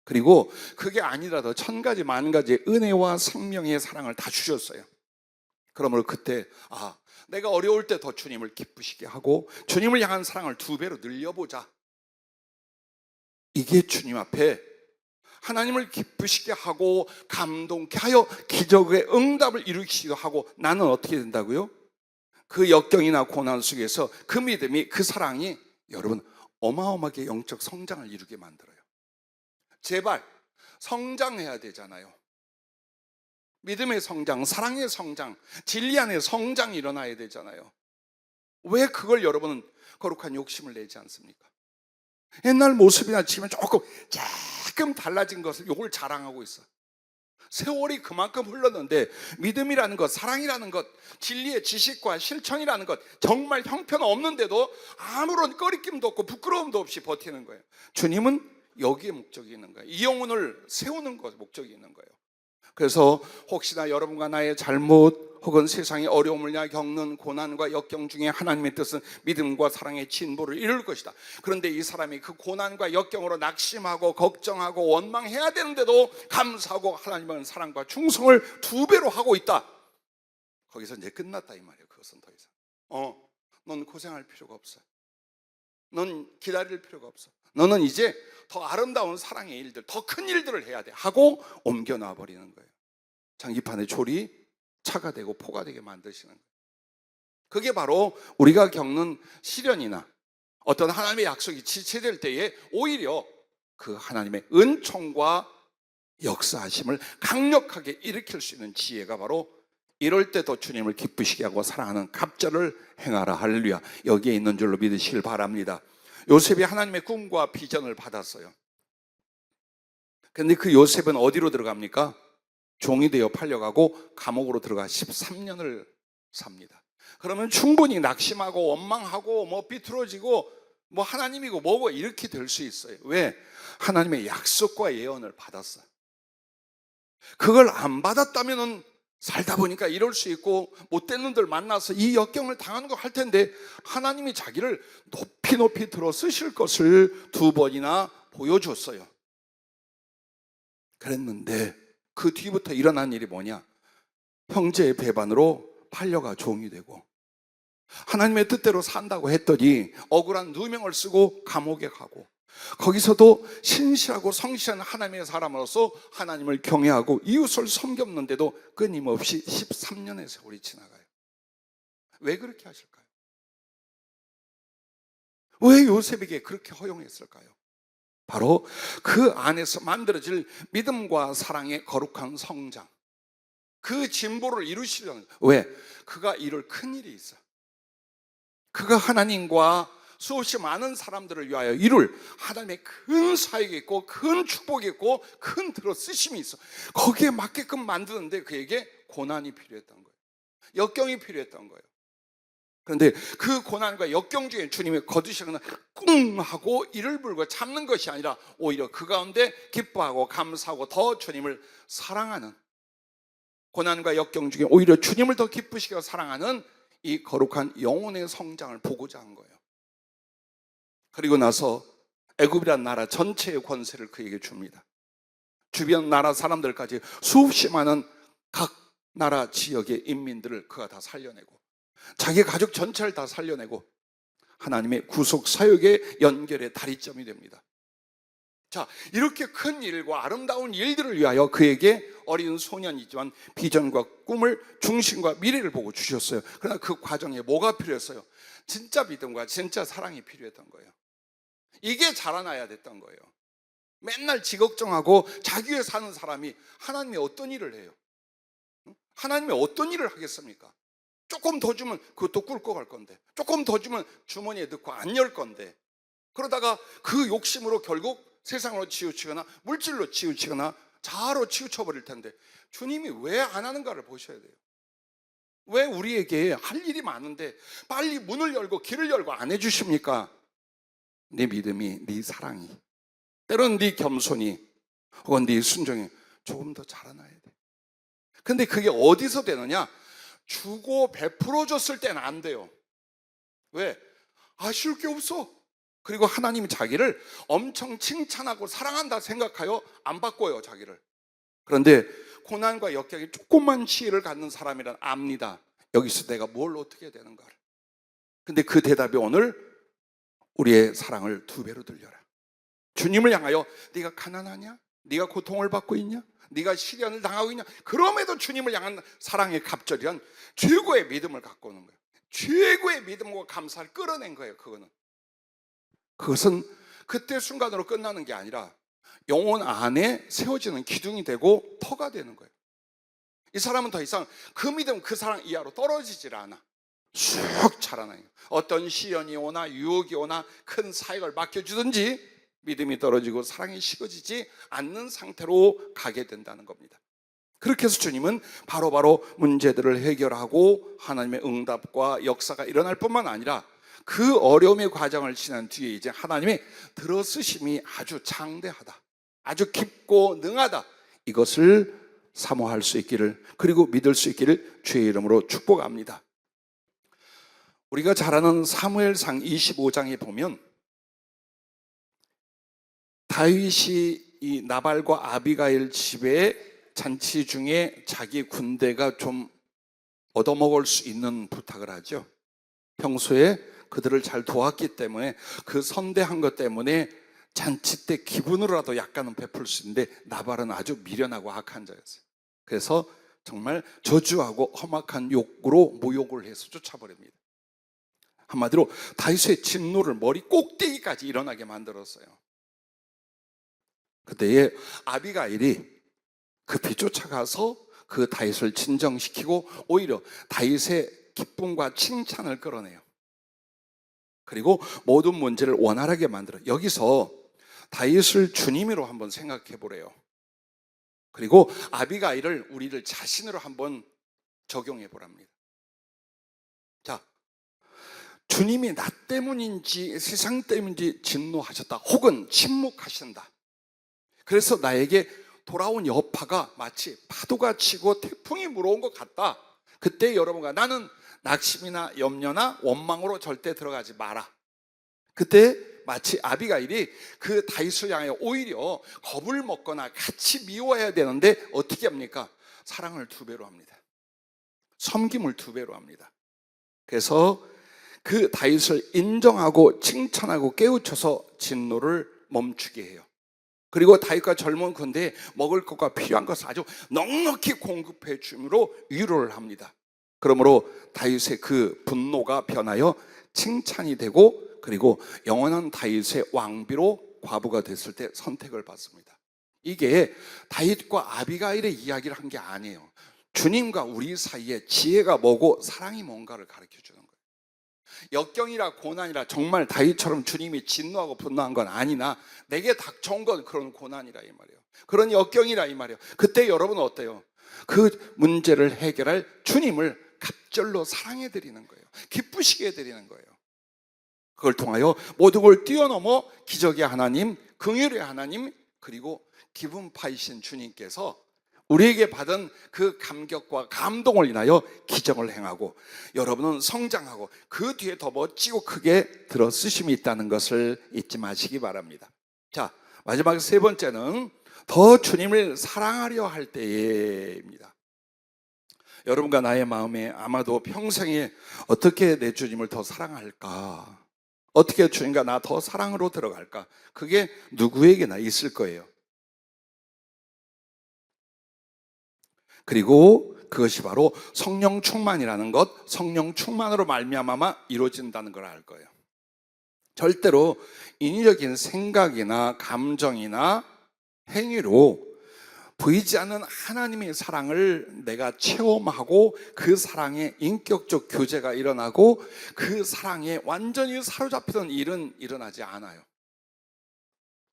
그리고 그게 아니라도 천 가지 만 가지의 은혜와 생명의 사랑을 다 주셨어요. 그러므로 그때 내가 어려울 때 더 주님을 기쁘시게 하고 주님을 향한 사랑을 2배로 늘려보자. 이게 주님 앞에 하나님을 기쁘시게 하고 감동케 하여 기적의 응답을 이루기도 하고, 나는 어떻게 된다고요? 그 역경이나 고난 속에서 그 믿음이, 그 사랑이 여러분 어마어마하게 영적 성장을 이루게 만들어요. 제발 성장해야 되잖아요. 믿음의 성장, 사랑의 성장, 진리 안의 성장이 일어나야 되잖아요. 왜 그걸 여러분은 거룩한 욕심을 내지 않습니까? 옛날 모습이나 지금 조금 달라진 것을 요걸 자랑하고 있어. 세월이 그만큼 흘렀는데 믿음이라는 것, 사랑이라는 것, 진리의 지식과 실천이라는 것 정말 형편없는데도 아무런 꺼리낌도 없고 부끄러움도 없이 버티는 거예요. 주님은 여기에 목적이 있는 거예요. 이 영혼을 세우는 것, 목적이 있는 거예요. 그래서 혹시나 여러분과 나의 잘못 혹은 세상의 어려움을 겪는 고난과 역경 중에 하나님의 뜻은 믿음과 사랑의 진보를 이룰 것이다. 그런데 이 사람이 그 고난과 역경으로 낙심하고 걱정하고 원망해야 되는데도 감사하고 하나님은 사랑과 충성을 2배로 하고 있다. 거기서 이제 끝났다 이 말이에요. 그것은 더 이상 넌 고생할 필요가 없어. 넌 기다릴 필요가 없어. 너는 이제 더 아름다운 사랑의 일들, 더 큰 일들을 해야 돼 하고 옮겨놔 버리는 거예요. 장기판의 졸이 차가 되고 포가 되게 만드시는 거예요. 그게 바로 우리가 겪는 시련이나 어떤 하나님의 약속이 지체될 때에 오히려 그 하나님의 은총과 역사하심을 강력하게 일으킬 수 있는 지혜가 바로 이럴 때도 주님을 기쁘시게 하고 사랑하는 갑절을 행하라. 할렐루야. 여기에 있는 줄로 믿으시길 바랍니다. 요셉이 하나님의 꿈과 비전을 받았어요. 그런데 그 요셉은 어디로 들어갑니까? 종이 되어 팔려가고 감옥으로 들어가 13년을 삽니다. 그러면 충분히 낙심하고 원망하고 비틀어지고 하나님이고 뭐고 이렇게 될 수 있어요. 왜? 하나님의 약속과 예언을 받았어요. 그걸 안 받았다면은 살다 보니까 이럴 수 있고 못된 놈들 만나서 이 역경을 당하는 거 할 텐데, 하나님이 자기를 높이 들어 쓰실 것을 2번이나 보여줬어요. 그랬는데 그 뒤부터 일어난 일이 뭐냐? 형제의 배반으로 팔려가 종이 되고, 하나님의 뜻대로 산다고 했더니 억울한 누명을 쓰고 감옥에 가고, 거기서도 신실하고 성실한 하나님의 사람으로서 하나님을 경외하고 이웃을 섬겼는데도 끊임없이 13년의 세월이 지나가요. 왜 그렇게 하실까요? 왜 요셉에게 그렇게 허용했을까요? 바로 그 안에서 만들어질 믿음과 사랑의 거룩한 성장, 그 진보를 이루시려는, 왜? 그가 이룰 큰 일이 있어. 그가 하나님과 수없이 많은 사람들을 위하여 이룰 하나님의 큰 사역이 있고 큰 축복이 있고 큰 들어쓰심이 있어. 거기에 맞게끔 만드는데 그에게 고난이 필요했던 거예요. 역경이 필요했던 거예요. 그런데 그 고난과 역경 중에 주님이 거두시거나 꿍 하고 이를 불고 참는 것이 아니라 오히려 그 가운데 기뻐하고 감사하고 더 주님을 사랑하는, 고난과 역경 중에 오히려 주님을 더 기쁘시게 사랑하는 이 거룩한 영혼의 성장을 보고자 한 거예요. 그리고 나서 애굽이란 나라 전체의 권세를 그에게 줍니다. 주변 나라 사람들까지 수없이 많은 각 나라 지역의 인민들을 그가 다 살려내고 자기 가족 전체를 다 살려내고 하나님의 구속 사역의 연결의 다리점이 됩니다. 자, 이렇게 큰 일과 아름다운 일들을 위하여 그에게 어린 소년이지만 비전과 꿈을, 중심과 미래를 보고 주셨어요. 그러나 그 과정에 뭐가 필요했어요? 진짜 믿음과 진짜 사랑이 필요했던 거예요. 이게 자라나야 됐던 거예요. 맨날 지걱정하고 자기 위해 사는 사람이 하나님의 어떤 일을 해요? 하나님의 어떤 일을 하겠습니까? 조금 더 주면 그것도 꿀꺽 갈 건데, 조금 더 주면 주머니에 넣고 안 열 건데, 그러다가 그 욕심으로 결국 세상으로 치우치거나 물질로 치우치거나 자아로 치우쳐버릴 텐데 주님이 왜 안 하는가를 보셔야 돼요. 왜 우리에게 할 일이 많은데 빨리 문을 열고 길을 열고 안 해주십니까? 네 믿음이, 네 사랑이, 때로는 네 겸손이 혹은 네 순종이 조금 더 자라나야 돼. 근데 그게 어디서 되느냐? 주고 베풀어 줬을 때는 안 돼요. 왜? 아쉬울 게 없어. 그리고 하나님이 자기를 엄청 칭찬하고 사랑한다 생각하여 안 바꿔요, 자기를. 그런데 고난과 역경이 조금만 지혜를 갖는 사람이란 압니다. 여기서 내가 뭘 어떻게 해야 되는가를. 근데 그 대답이 오늘 우리의 사랑을 2배로 들려라. 주님을 향하여 네가 가난하냐? 네가 고통을 받고 있냐? 네가 시련을 당하고 있냐? 그럼에도 주님을 향한 사랑의 갑절이란 최고의 믿음을 갖고 오는 거예요. 최고의 믿음과 감사를 끌어낸 거예요. 그것은 그때 순간으로 끝나는 게 아니라 영혼 안에 세워지는 기둥이 되고 터가 되는 거예요. 이 사람은 더 이상 그 믿음, 그 사랑 이하로 떨어지질 않아. 쑥 자라나요. 어떤 시련이 오나 유혹이 오나 큰 사역을 맡겨주든지 믿음이 떨어지고 사랑이 식어지지 않는 상태로 가게 된다는 겁니다. 그렇게 해서 주님은 바로바로 문제들을 해결하고 하나님의 응답과 역사가 일어날 뿐만 아니라 그 어려움의 과정을 지난 뒤에 이제 하나님의 들어쓰심이 아주 장대하다, 아주 깊고 능하다, 이것을 사모할 수 있기를, 그리고 믿을 수 있기를 주의 이름으로 축복합니다. 우리가 잘 아는 사무엘상 25장에 보면 다윗이 이 나발과 아비가일 집에 잔치 중에 자기 군대가 좀 얻어먹을 수 있는 부탁을 하죠. 평소에 그들을 잘 도왔기 때문에 그 선대한 것 때문에 잔치 때 기분으로라도 약간은 베풀 수 있는데 나발은 아주 미련하고 악한 자였어요. 그래서 정말 저주하고 험악한 욕으로 모욕을 해서 쫓아버립니다. 한마디로 다윗의 진노를 머리 꼭대기까지 일어나게 만들었어요. 그때에 아비가일이 급히 쫓아가서 그 다윗을 진정시키고 오히려 다윗의 기쁨과 칭찬을 끌어내요. 그리고 모든 문제를 원활하게 만들어. 여기서 다윗을 주님으로 한번 생각해 보래요. 그리고 아비가일을 우리를 자신으로 한번 적용해 보랍니다. 자, 주님이 나 때문인지 세상 때문인지 진노하셨다 혹은 침묵하신다. 그래서 나에게 돌아온 여파가 마치 파도가 치고 태풍이 물어온 것 같다. 그때 여러분과 나는 낙심이나 염려나 원망으로 절대 들어가지 마라. 그때 마치 아비가일이 그 다윗을 향하여 오히려 겁을 먹거나 같이 미워해야 되는데 어떻게 합니까? 사랑을 2배로 합니다. 섬김을 2배로 합니다. 그래서 그 다윗을 인정하고 칭찬하고 깨우쳐서 진노를 멈추게 해요. 그리고 다윗과 젊은 군대에 먹을 것과 필요한 것을 아주 넉넉히 공급해 줌으로 위로를 합니다. 그러므로 다윗의 그 분노가 변하여 칭찬이 되고, 그리고 영원한 다윗의 왕비로 과부가 됐을 때 선택을 받습니다. 이게 다윗과 아비가일의 이야기를 한 게 아니에요. 주님과 우리 사이에 지혜가 뭐고 사랑이 뭔가를 가르쳐 주는 거예요. 역경이라 고난이라 정말 다윗처럼 주님이 진노하고 분노한 건 아니나 내게 닥쳐온 건 그런 고난이라 이 말이에요. 그런 역경이라 이 말이에요. 그때 여러분은 어때요? 그 문제를 해결할 주님을 갑절로 사랑해 드리는 거예요. 기쁘시게 드리는 거예요. 그걸 통하여 모든 걸 뛰어넘어 기적의 하나님, 긍휼의 하나님, 그리고 기분 파이신 주님께서 우리에게 받은 그 감격과 감동을 인하여 기적을 행하고 여러분은 성장하고 그 뒤에 더 멋지고 크게 들어 쓰심이 있다는 것을 잊지 마시기 바랍니다. 자, 마지막 세 번째는 더 주님을 사랑하려 할 때입니다. 여러분과 나의 마음에 아마도 평생에 어떻게 내 주님을 더 사랑할까? 어떻게 주님과 나 더 사랑으로 들어갈까? 그게 누구에게나 있을 거예요. 그리고 그것이 바로 성령 충만이라는 것, 성령 충만으로 말미암아 이루어진다는 걸 알 거예요. 절대로 인위적인 생각이나 감정이나 행위로 보이지 않는 하나님의 사랑을 내가 체험하고 그 사랑에 인격적 교제가 일어나고 그 사랑에 완전히 사로잡히던 일은 일어나지 않아요.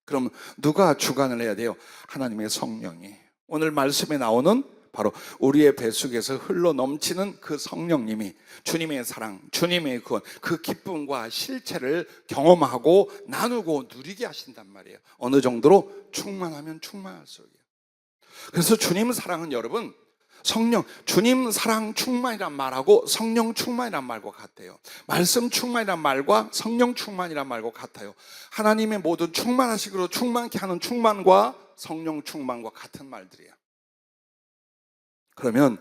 그럼 누가 주관을 해야 돼요? 하나님의 성령이. 오늘 말씀에 나오는 바로 우리의 뱃속에서 흘러 넘치는 그 성령님이 주님의 사랑, 주님의 구원, 그 기쁨과 실체를 경험하고 나누고 누리게 하신단 말이에요. 어느 정도로 충만하면 충만할수록이에요. 그래서 주님 사랑은 여러분, 성령, 주님 사랑 충만이란 말하고 성령 충만이란 말과 같아요. 말씀 충만이란 말과 성령 충만이란 말과 같아요. 하나님의 모든 충만하시기로 충만케 하는 충만과 성령 충만과 같은 말들이에요. 그러면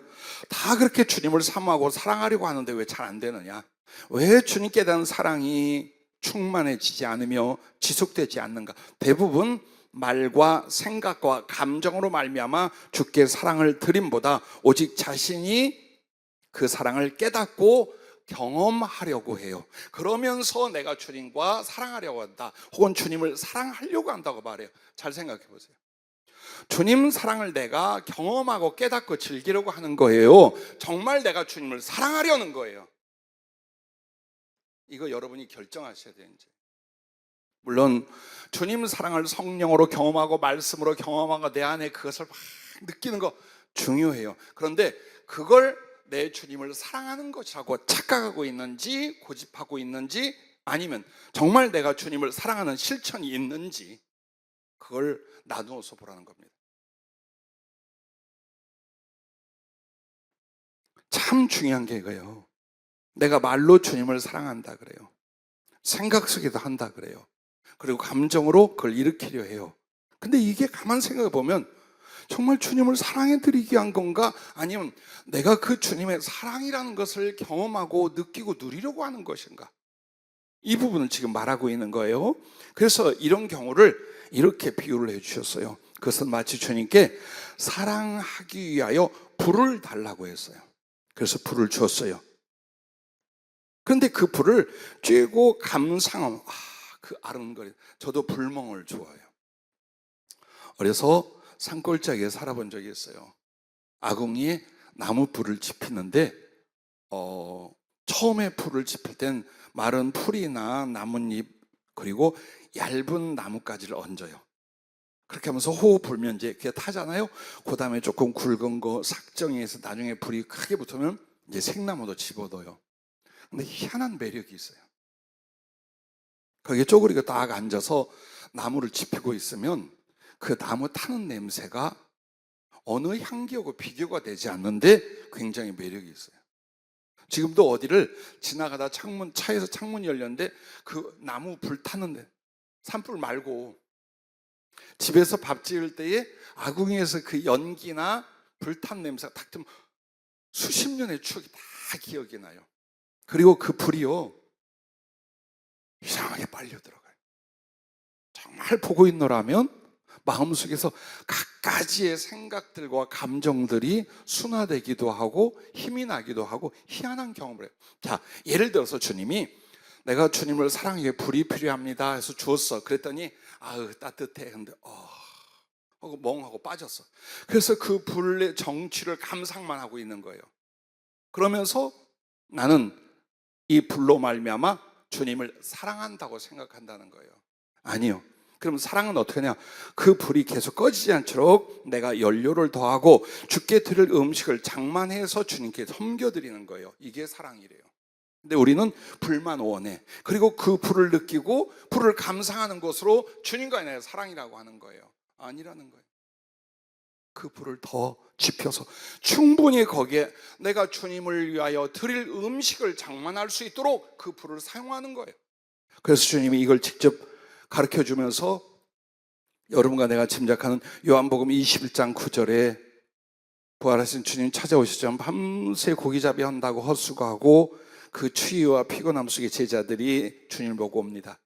다 그렇게 주님을 사모하고 사랑하려고 하는데 왜 잘 안 되느냐? 왜 주님께 대한 사랑이 충만해지지 않으며 지속되지 않는가? 대부분 말과 생각과 감정으로 말미암아 주께 사랑을 드림보다 오직 자신이 그 사랑을 깨닫고 경험하려고 해요. 그러면서 내가 주님과 사랑하려고 한다, 혹은 주님을 사랑하려고 한다고 말해요. 잘 생각해 보세요. 주님 사랑을 내가 경험하고 깨닫고 즐기려고 하는 거예요? 정말 내가 주님을 사랑하려는 거예요? 이거 여러분이 결정하셔야 되는지. 물론 주님 사랑을 성령으로 경험하고 말씀으로 경험하고 내 안에 그것을 막 느끼는 거 중요해요. 그런데 그걸 내 주님을 사랑하는 것이라고 착각하고 있는지, 고집하고 있는지, 아니면 정말 내가 주님을 사랑하는 실천이 있는지, 그걸 나누어서 보라는 겁니다. 참 중요한 게 이거예요. 내가 말로 주님을 사랑한다 그래요. 생각 속에도 한다 그래요. 그리고 감정으로 그걸 일으키려 해요. 근데 이게 가만 생각해 보면 정말 주님을 사랑해 드리기 위한 건가? 아니면 내가 그 주님의 사랑이라는 것을 경험하고 느끼고 누리려고 하는 것인가? 이 부분을 지금 말하고 있는 거예요. 그래서 이런 경우를 이렇게 비유를 해 주셨어요. 그것은 마치 주님께 사랑하기 위하여 불을 달라고 했어요. 그래서 불을 줬어요. 그런데 그 불을 쬐고 감상하면 그 아른거리. 저도 불멍을 좋아해요. 어려서 산골짜기에 살아본 적이 있어요. 아궁이에 나무 불을 지피는데 처음에 불을 지필 땐 마른 풀이나 나뭇잎 그리고 얇은 나뭇가지를 얹어요. 그렇게 하면서 호흡 불면 이제 그게 타잖아요. 그 다음에 조금 굵은 거 삭정해서 나중에 불이 크게 붙으면 이제 생나무도 집어넣어요. 근데 희한한 매력이 있어요. 거기에 쪼그리고 딱 앉아서 나무를 지피고 있으면 그 나무 타는 냄새가 어느 향기하고 비교가 되지 않는데 굉장히 매력이 있어요. 지금도 어디를 지나가다 차에서 창문이 열렸는데 그 나무 불 타는데, 산불 말고 집에서 밥 지을 때에 아궁이에서 그 연기나 불탄 냄새가 딱 들면 수십 년의 추억이 다 기억이 나요. 그리고 그 불이요, 이상하게 빨려 들어가요. 정말 보고 있노라면 마음속에서 갖가지의 생각들과 감정들이 순화되기도 하고 힘이 나기도 하고 희한한 경험을 해요. 자, 예를 들어서 주님이 내가 주님을 사랑하기에 불이 필요합니다 해서 주었어. 그랬더니 아유 따뜻해. 근데 하고 멍하고 빠졌어. 그래서 그 불의 정취를 감상만 하고 있는 거예요. 그러면서 나는 이 불로 말미암아 주님을 사랑한다고 생각한다는 거예요. 아니요. 그럼 사랑은 어떻게 하냐? 그 불이 계속 꺼지지 않도록 내가 연료를 더하고 주께 드릴 음식을 장만해서 주님께 섬겨드리는 거예요. 이게 사랑이래요. 근데 우리는 불만 원해. 그리고 그 불을 느끼고 불을 감상하는 것으로 주님과 나의 사랑이라고 하는 거예요. 아니라는 거예요. 그 불을 더 지펴서 충분히 거기에 내가 주님을 위하여 드릴 음식을 장만할 수 있도록 그 불을 사용하는 거예요. 그래서 주님이 이걸 직접 가르쳐 주면서 여러분과 내가 짐작하는 요한복음 21장 9절에 부활하신 주님 찾아오시죠. 밤새 고기잡이 한다고 헛수고하고 그 추위와 피곤함 속에 제자들이 주님을 보고 옵니다.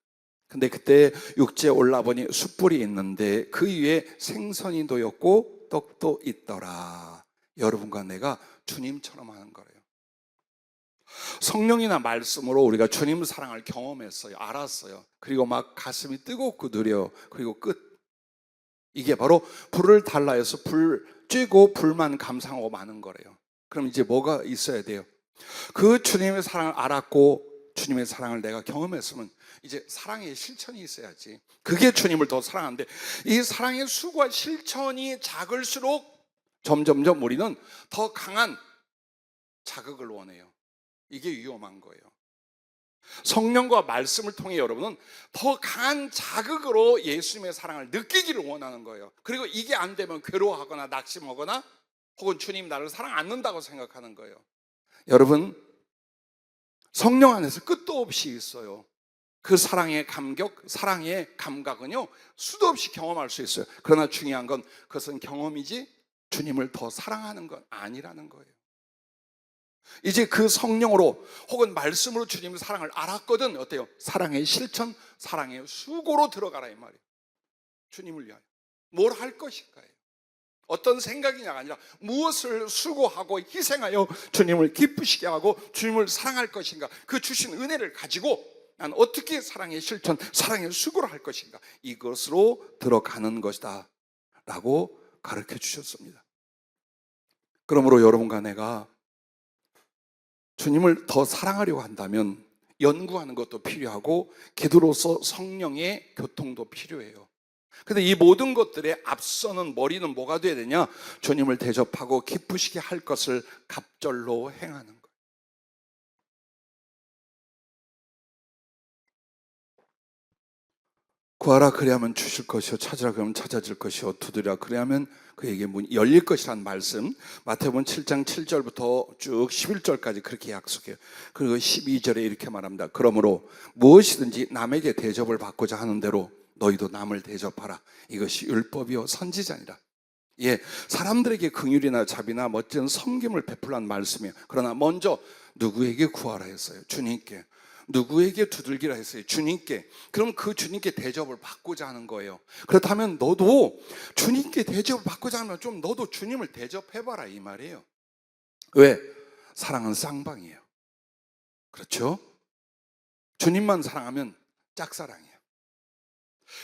근데 그때 육지에 올라보니 숯불이 있는데 그 위에 생선이 놓였고 떡도 있더라. 여러분과 내가 주님처럼 하는 거예요. 성령이나 말씀으로 우리가 주님 사랑을 경험했어요. 알았어요. 그리고 막 가슴이 뜨겁고 느려. 그리고 끝. 이게 바로 불을 달라 해서 불 쬐고 불만 감상하고 마는 거래요. 그럼 이제 뭐가 있어야 돼요? 그 주님의 사랑을 알았고 주님의 사랑을 내가 경험했으면 이제 사랑의 실천이 있어야지. 그게 주님을 더 사랑하는데 이 사랑의 수과 실천이 작을수록 점점점 우리는 더 강한 자극을 원해요. 이게 위험한 거예요. 성령과 말씀을 통해 여러분은 더 강한 자극으로 예수님의 사랑을 느끼기를 원하는 거예요. 그리고 이게 안 되면 괴로워하거나 낙심하거나 혹은 주님 나를 사랑 않는다고 생각하는 거예요. 여러분, 성령 안에서 끝도 없이 있어요. 그 사랑의 감격, 사랑의 감각은요 수도 없이 경험할 수 있어요. 그러나 중요한 건 그것은 경험이지 주님을 더 사랑하는 건 아니라는 거예요. 이제 그 성령으로 혹은 말씀으로 주님의 사랑을 알았거든. 어때요? 사랑의 실천, 사랑의 수고로 들어가라 이 말이에요. 주님을 위하여 뭘 할 것인가요? 어떤 생각이냐가 아니라 무엇을 수고하고 희생하여 주님을 기쁘시게 하고 주님을 사랑할 것인가. 그 주신 은혜를 가지고 난 어떻게 사랑의 실천, 사랑의 수고를 할 것인가. 이것으로 들어가는 것이다 라고 가르쳐 주셨습니다. 그러므로 여러분과 내가 주님을 더 사랑하려고 한다면 연구하는 것도 필요하고 기도로서 성령의 교통도 필요해요. 근데 이 모든 것들에 앞서는 머리는 뭐가 돼야 되냐? 주님을 대접하고 기쁘시게 할 것을 갑절로 행하는 거예요. 구하라 그리하면 주실 것이요 찾으라 그러면 찾아질 것이요 두드리라 그리하면 그에게 문이 열릴 것이라는 말씀 마태복음 7장 7절부터 쭉 11절까지 그렇게 약속해요. 그리고 12절에 이렇게 말합니다. 그러므로 무엇이든지 남에게 대접을 받고자 하는 대로 너희도 남을 대접하라. 이것이 율법이요 선지자니라. 예, 사람들에게 긍휼이나 자비나 멋진 섬김을 베풀라는 말씀이에요. 그러나 먼저 누구에게 구하라 했어요? 주님께. 누구에게 두들기라 했어요? 주님께. 그럼 그 주님께 대접을 받고자 하는 거예요. 그렇다면 너도 주님께 대접을 받고자 하면 좀 너도 주님을 대접해봐라 이 말이에요. 왜? 사랑은 쌍방이에요. 그렇죠? 주님만 사랑하면 짝사랑이에요.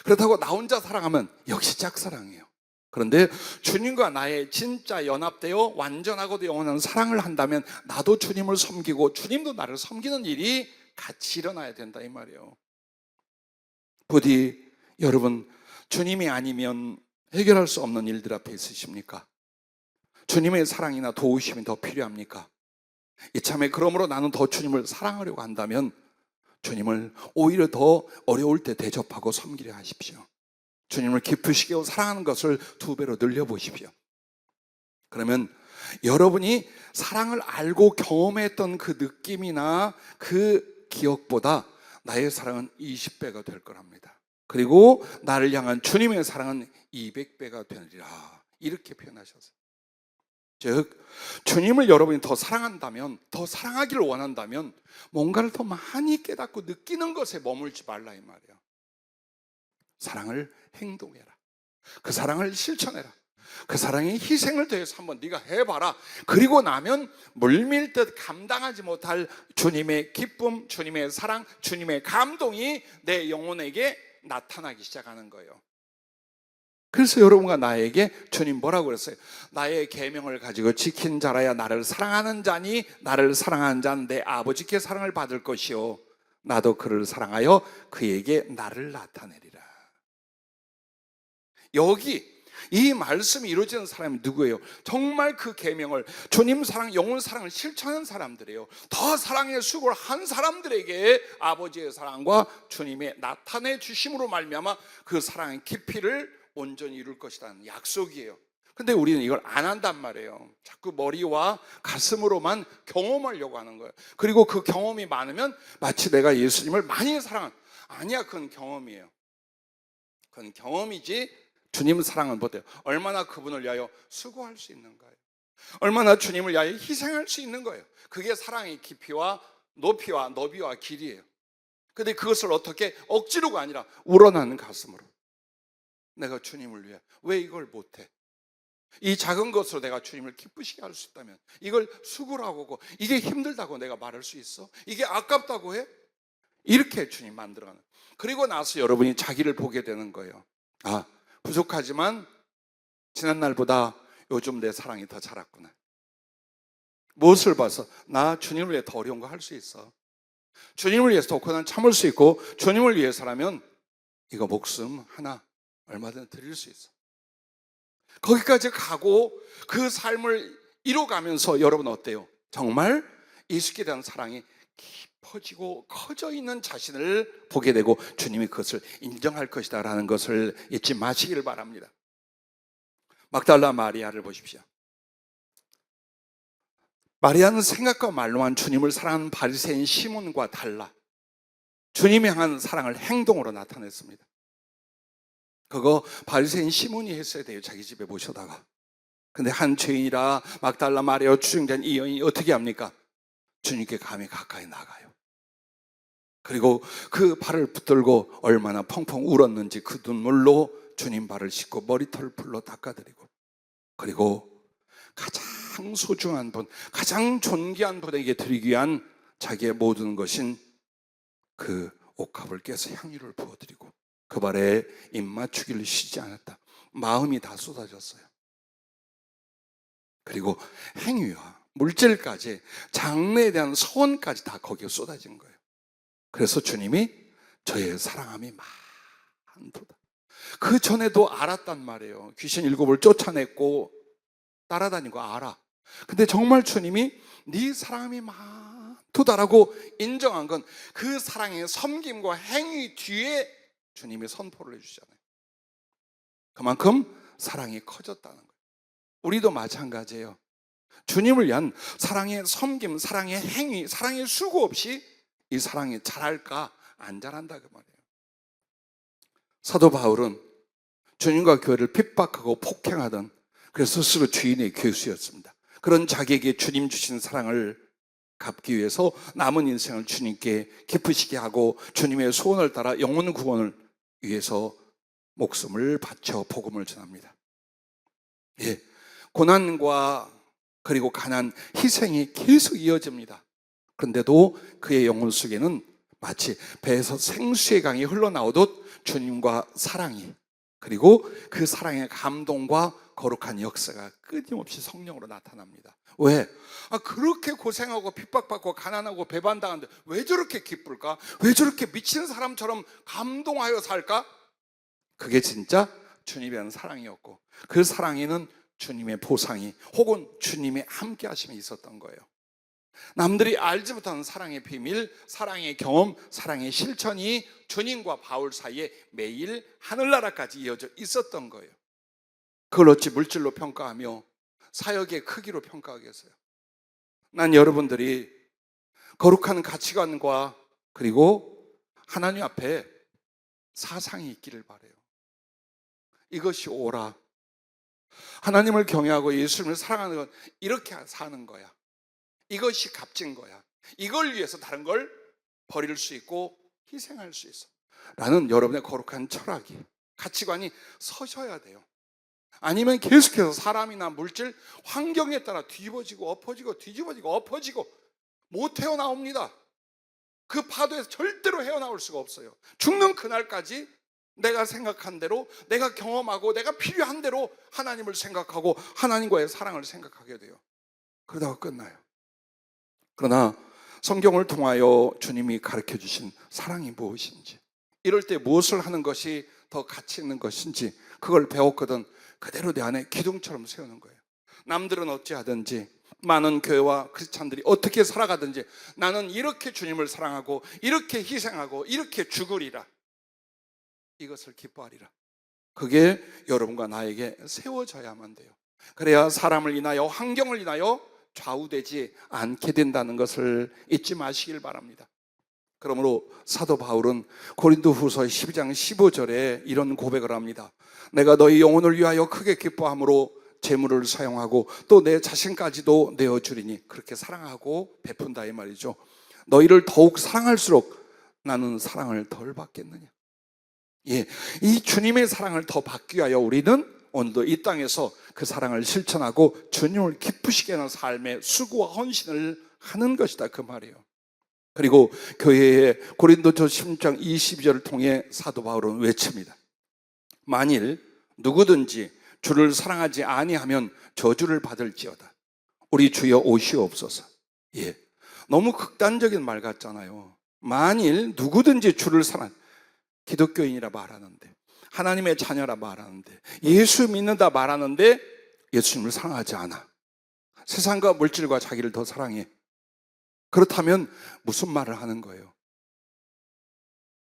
그렇다고 나 혼자 사랑하면 역시 짝사랑이에요. 그런데 주님과 나의 진짜 연합되어 완전하고도 영원한 사랑을 한다면 나도 주님을 섬기고 주님도 나를 섬기는 일이 같이 일어나야 된다 이 말이에요. 부디 여러분 주님이 아니면 해결할 수 없는 일들 앞에 있으십니까? 주님의 사랑이나 도우심이 더 필요합니까? 이참에 그러므로 나는 더 주님을 사랑하려고 한다면 주님을 오히려 더 어려울 때 대접하고 섬기려 하십시오. 주님을 기쁘시게 사랑하는 것을 2배로 늘려보십시오. 그러면 여러분이 사랑을 알고 경험했던 그 느낌이나 그 기억보다 나의 사랑은 20배가 될 거랍니다. 그리고 나를 향한 주님의 사랑은 200배가 되리라. 이렇게 표현하셨어요. 즉 주님을 여러분이 더 사랑한다면, 더 사랑하기를 원한다면 뭔가를 더 많이 깨닫고 느끼는 것에 머물지 말라 이 말이에요. 사랑을 행동해라. 그 사랑을 실천해라. 그 사랑의 희생을 더해서 한번 네가 해봐라. 그리고 나면 물밀듯 감당하지 못할 주님의 기쁨, 주님의 사랑, 주님의 감동이 내 영혼에게 나타나기 시작하는 거예요. 그래서 여러분과 나에게 주님 뭐라고 그랬어요? 나의 계명을 가지고 지킨 자라야 나를 사랑하는 자니 나를 사랑하는 자는 내 아버지께 사랑을 받을 것이요 나도 그를 사랑하여 그에게 나를 나타내리라. 여기 이 말씀이 이루어지는 사람이 누구예요? 정말 그 계명을, 주님 사랑, 영혼 사랑을 실천하는 사람들이에요. 더 사랑의 수고를 한 사람들에게 아버지의 사랑과 주님의 나타내 주심으로 말미암아 그 사랑의 깊이를 온전히 이룰 것이라는 약속이에요. 근데 우리는 이걸 안 한단 말이에요. 자꾸 머리와 가슴으로만 경험하려고 하는 거예요. 그리고 그 경험이 많으면 마치 내가 예수님을 많이 사랑한, 아니야, 그건 경험이에요. 그건 경험이지 주님 사랑은 못해요. 얼마나 그분을 위하여 수고할 수 있는 거예요. 얼마나 주님을 위하여 희생할 수 있는 거예요. 그게 사랑의 깊이와 높이와 너비와 길이에요. 근데 그것을 어떻게 억지로가 아니라 우러나는 가슴으로, 내가 주님을 위해 왜 이걸 못해? 이 작은 것으로 내가 주님을 기쁘시게 할 수 있다면 이걸 수고라고 하고 이게 힘들다고 내가 말할 수 있어? 이게 아깝다고 해? 이렇게 주님 만들어가는. 그리고 나서 여러분이 자기를 보게 되는 거예요. 아, 부족하지만 지난날보다 요즘 내 사랑이 더 자랐구나. 무엇을 봐서? 나 주님을 위해 더 어려운 거 할 수 있어. 주님을 위해서 더 고난 참을 수 있고, 주님을 위해서라면 이거 목숨 하나 얼마든지 드릴 수 있어. 거기까지 가고 그 삶을 이뤄가면서 여러분 어때요? 정말 예수께 대한 사랑이 깊어지고 커져 있는 자신을 보게 되고 주님이 그것을 인정할 것이다 라는 것을 잊지 마시기를 바랍니다. 막달라 마리아를 보십시오. 마리아는 생각과 말로만 주님을 사랑하는 바리새인 시몬과 달라 주님이 향한 사랑을 행동으로 나타냈습니다. 그거 바리새인 시몬이 했어야 돼요. 자기 집에 모셔다가. 근데 한 죄인이라 막달라 마리아와 추증된 이 여인이 어떻게 합니까? 주님께 감히 가까이 나가요. 그리고 그 발을 붙들고 얼마나 펑펑 울었는지 그 눈물로 주님 발을 씻고 머리털을 풀로 닦아드리고, 그리고 가장 소중한 분, 가장 존귀한 분에게 드리기 위한 자기의 모든 것인 그 옥합을 깨서 향유를 부어드리고 그 발에 입 맞추기를 쉬지 않았다. 마음이 다 쏟아졌어요. 그리고 행위와 물질까지, 장래에 대한 소원까지 다 거기에 쏟아진 거예요. 그래서 주님이 저의 사랑함이 많도다. 그 전에도 알았단 말이에요. 귀신 7을 쫓아냈고 따라다니고 알아. 근데 정말 주님이 네 사랑함이 많도다라고 인정한 건 그 사랑의 섬김과 행위 뒤에 주님이 선포를 해주잖아요. 그만큼 사랑이 커졌다는 거예요. 우리도 마찬가지예요. 주님을 위한 사랑의 섬김, 사랑의 행위, 사랑의 수고 없이 이 사랑이 자랄까? 안 자란다 그 말이에요. 사도 바울은 주님과 교회를 핍박하고 폭행하던, 그래서 스스로 주인의 교수였습니다. 그런 자기에게 주님 주신 사랑을 갚기 위해서 남은 인생을 주님께 기쁘시게 하고 주님의 소원을 따라 영혼 구원을 위해서 목숨을 바쳐 복음을 전합니다. 예, 고난과 그리고 가난, 희생이 계속 이어집니다. 그런데도 그의 영혼 속에는 마치 배에서 생수의 강이 흘러나오듯 주님과 사랑이, 그리고 그 사랑의 감동과 거룩한 역사가 끊임없이 성령으로 나타납니다. 왜? 그렇게 고생하고 핍박받고 가난하고 배반당하는데 왜 저렇게 기쁠까? 왜 저렇게 미친 사람처럼 감동하여 살까? 그게 진짜 주님에 대한 사랑이었고, 그 사랑에는 주님의 보상이 혹은 주님의 함께 하심이 있었던 거예요. 남들이 알지 못하는 사랑의 비밀, 사랑의 경험, 사랑의 실천이 주님과 바울 사이에 매일 하늘나라까지 이어져 있었던 거예요. 그걸 어찌 물질로 평가하며 사역의 크기로 평가하겠어요? 난 여러분들이 거룩한 가치관과 그리고 하나님 앞에 사상이 있기를 바라요. 이것이 옳아. 하나님을 경외하고 예수님을 사랑하는 건 이렇게 사는 거야. 이것이 값진 거야. 이걸 위해서 다른 걸 버릴 수 있고 희생할 수 있어. 라는 여러분의 거룩한 철학이, 가치관이 서셔야 돼요. 아니면 계속해서 사람이나 물질, 환경에 따라 뒤집어지고 엎어지고 뒤집어지고 엎어지고 못 헤어나옵니다. 그 파도에서 절대로 헤어나올 수가 없어요. 죽는 그날까지 내가 생각한 대로, 내가 경험하고 내가 필요한 대로 하나님을 생각하고 하나님과의 사랑을 생각하게 돼요. 그러다가 끝나요. 그러나 성경을 통하여 주님이 가르쳐 주신 사랑이 무엇인지, 이럴 때 무엇을 하는 것이 더 가치 있는 것인지 그걸 배웠거든 그대로 내 안에 기둥처럼 세우는 거예요. 남들은 어찌하든지, 많은 교회와 크리스찬들이 어떻게 살아가든지 나는 이렇게 주님을 사랑하고 이렇게 희생하고 이렇게 죽으리라, 이것을 기뻐하리라. 그게 여러분과 나에게 세워져야만 돼요. 그래야 사람을 인하여, 환경을 인하여 좌우되지 않게 된다는 것을 잊지 마시길 바랍니다. 그러므로 사도 바울은 고린도후서 12장 15절에 이런 고백을 합니다. 내가 너희 영혼을 위하여 크게 기뻐함으로 재물을 사용하고 또 내 자신까지도 내어주리니, 그렇게 사랑하고 베푼다 이 말이죠. 너희를 더욱 사랑할수록 나는 사랑을 덜 받겠느냐. 예, 이 주님의 사랑을 더 받기 위하여 우리는 오늘도 이 땅에서 그 사랑을 실천하고 주님을 기쁘시게 하는 삶의 수고와 헌신을 하는 것이다, 그 말이에요. 그리고 교회의 고린도서 16장 22절을 통해 사도 바울은 외칩니다. 만일 누구든지 주를 사랑하지 아니하면 저주를 받을지어다. 우리 주여 오시옵소서. 예, 너무 극단적인 말 같잖아요. 만일 누구든지 주를 기독교인이라 말하는데, 하나님의 자녀라 말하는데, 예수 믿는다 말하는데 예수님을 사랑하지 않아. 세상과 물질과 자기를 더 사랑해. 그렇다면 무슨 말을 하는 거예요?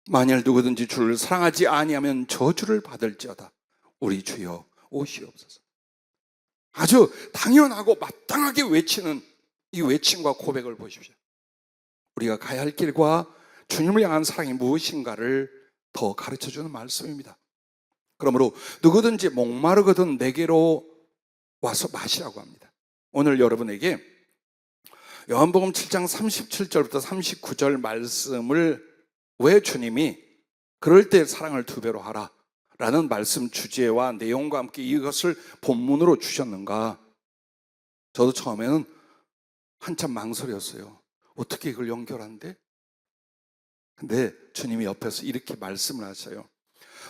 만일 누구든지 주를 사랑하지 아니하면 저주를 받을지어다. 우리 주여 오시옵소서. 아주 당연하고 마땅하게 외치는 이 외침과 고백을 보십시오. 우리가 가야 할 길과 주님을 향한 사랑이 무엇인가를 더 가르쳐주는 말씀입니다. 그러므로 누구든지 목마르거든 내게로 와서 마시라고 합니다. 오늘 여러분에게 요한복음 7장 37절부터 39절 말씀을 왜 주님이 그럴 때 사랑을 2배로 하라 라는 말씀 주제와 내용과 함께 이것을 본문으로 주셨는가, 저도 처음에는 한참 망설였어요. 어떻게 이걸 연결한대? 근데 주님이 옆에서 이렇게 말씀을 하셔요.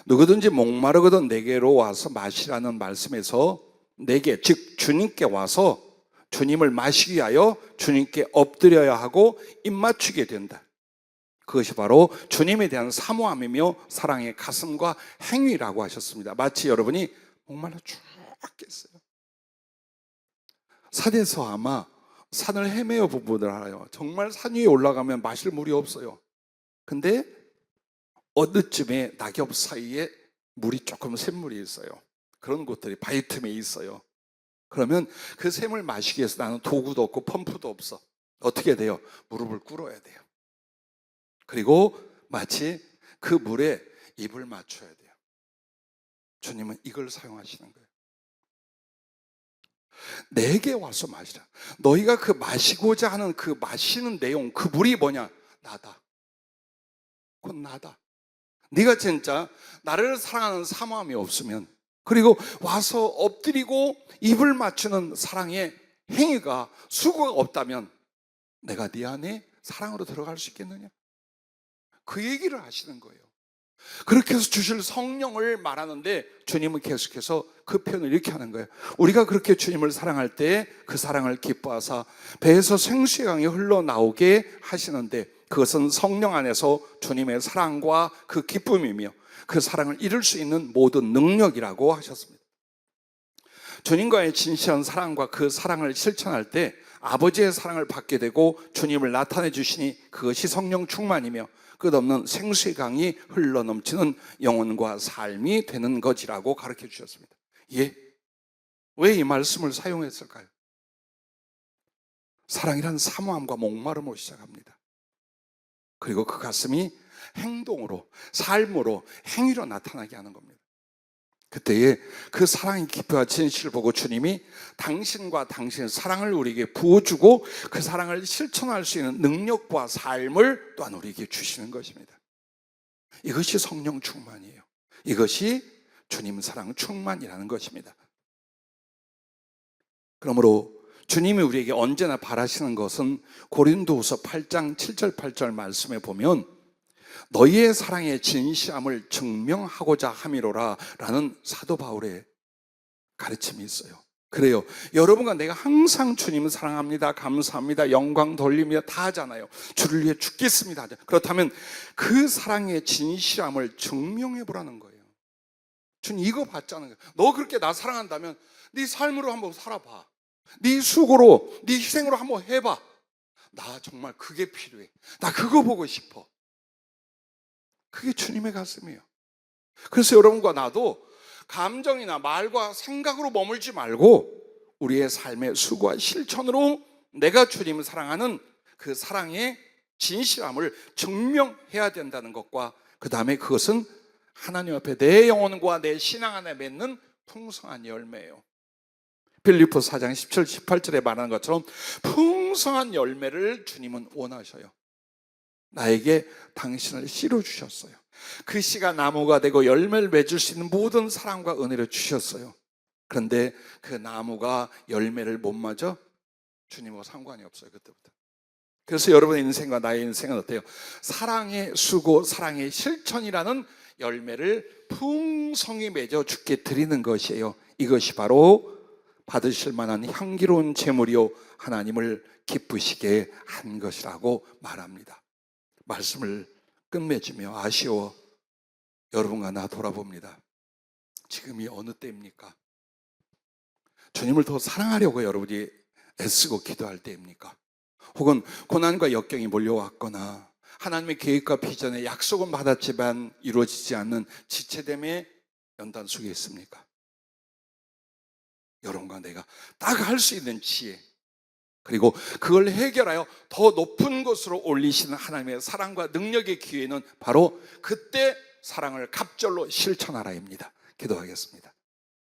누구든지 목마르거든 내게로 와서 마시라는 말씀에서 내게, 즉 주님께 와서 주님을 마시기 위하여 주님께 엎드려야 하고 입맞추게 된다. 그것이 바로 주님에 대한 사모함이며 사랑의 가슴과 행위라고 하셨습니다. 마치 여러분이 목말라 죽겠어요. 산에서 아마 산을 헤매어 본 분들 알아요. 정말 산 위에 올라가면 마실 물이 없어요. 근데 어느 쯤에 낙엽 사이에 물이 조금 샘물이 있어요. 그런 곳들이 바위 틈에 있어요. 그러면 그 샘을 마시기 위해서 나는 도구도 없고 펌프도 없어. 어떻게 돼요? 무릎을 꿇어야 돼요. 그리고 마치 그 물에 입을 맞춰야 돼요. 주님은 이걸 사용하시는 거예요. 내게 와서 마시라. 너희가 그 마시고자 하는 그 마시는 내용, 그 물이 뭐냐? 나다. 곧 나다. 네가 진짜 나를 사랑하는 사모함이 없으면, 그리고 와서 엎드리고 입을 맞추는 사랑의 행위가, 수고가 없다면 내가 네 안에 사랑으로 들어갈 수 있겠느냐? 그 얘기를 하시는 거예요. 그렇게 해서 주실 성령을 말하는데 주님은 계속해서 그 표현을 이렇게 하는 거예요. 우리가 그렇게 주님을 사랑할 때 그 사랑을 기뻐하사 배에서 생수의 강이 흘러나오게 하시는데, 그것은 성령 안에서 주님의 사랑과 그 기쁨이며 그 사랑을 이룰 수 있는 모든 능력이라고 하셨습니다. 주님과의 진실한 사랑과 그 사랑을 실천할 때 아버지의 사랑을 받게 되고 주님을 나타내 주시니 그것이 성령 충만이며 끝없는 생수의 강이 흘러넘치는 영혼과 삶이 되는 것이라고 가르쳐 주셨습니다. 예, 왜 이 말씀을 사용했을까요? 사랑이란 사모함과 목마름으로 시작합니다. 그리고 그 가슴이 행동으로, 삶으로, 행위로 나타나게 하는 겁니다. 그때에 그 사랑의 깊이와 진실을 보고 주님이 당신과 당신의 사랑을 우리에게 부어주고 그 사랑을 실천할 수 있는 능력과 삶을 또한 우리에게 주시는 것입니다. 이것이 성령 충만이에요. 이것이 주님 사랑 충만이라는 것입니다. 그러므로 주님이 우리에게 언제나 바라시는 것은 고린도후서 8장 7절 8절 말씀에 보면 너희의 사랑의 진실함을 증명하고자 함이로라 라는 사도 바울의 가르침이 있어요. 그래요. 여러분과 내가 항상 주님을 사랑합니다, 감사합니다, 영광 돌립니다 다 하잖아요. 주를 위해 죽겠습니다. 그렇다면 그 사랑의 진실함을 증명해 보라는 거예요. 주님 이거 받자는 거예요. 너 그렇게 나 사랑한다면 네 삶으로 한번 살아봐. 네 수고로, 네 희생으로 한번 해봐. 나 정말 그게 필요해. 나 그거 보고 싶어. 그게 주님의 가슴이에요. 그래서 여러분과 나도 감정이나 말과 생각으로 머물지 말고 우리의 삶의 수고와 실천으로 내가 주님을 사랑하는 그 사랑의 진실함을 증명해야 된다는 것과 그 다음에 그것은 하나님 앞에 내 영혼과 내 신앙 안에 맺는 풍성한 열매예요. 빌립보서 4장 17, 18절에 말하는 것처럼 풍성한 열매를 주님은 원하셔요. 나에게 당신을 씨로 주셨어요. 그 씨가 나무가 되고 열매를 맺을 수 있는 모든 사랑과 은혜를 주셨어요. 그런데 그 나무가 열매를 못 맺어? 주님하고 상관이 없어요. 그때부터. 그래서 여러분의 인생과 나의 인생은 어때요? 사랑의 수고, 사랑의 실천이라는 열매를 풍성히 맺어 주께 드리는 것이에요. 이것이 바로 받으실 만한 향기로운 제물이요 하나님을 기쁘시게 한 것이라고 말합니다. 말씀을 끝맺으며 아쉬워 여러분과 나 돌아봅니다. 지금이 어느 때입니까? 주님을 더 사랑하려고 여러분이 애쓰고 기도할 때입니까? 혹은 고난과 역경이 몰려왔거나 하나님의 계획과 비전에 약속은 받았지만 이루어지지 않는 지체됨의 연단 속에 있습니까? 여러분과 내가 딱 할 수 있는 지혜, 그리고 그걸 해결하여 더 높은 곳으로 올리시는 하나님의 사랑과 능력의 기회는 바로 그때 사랑을 갑절로 실천하라입니다. 기도하겠습니다.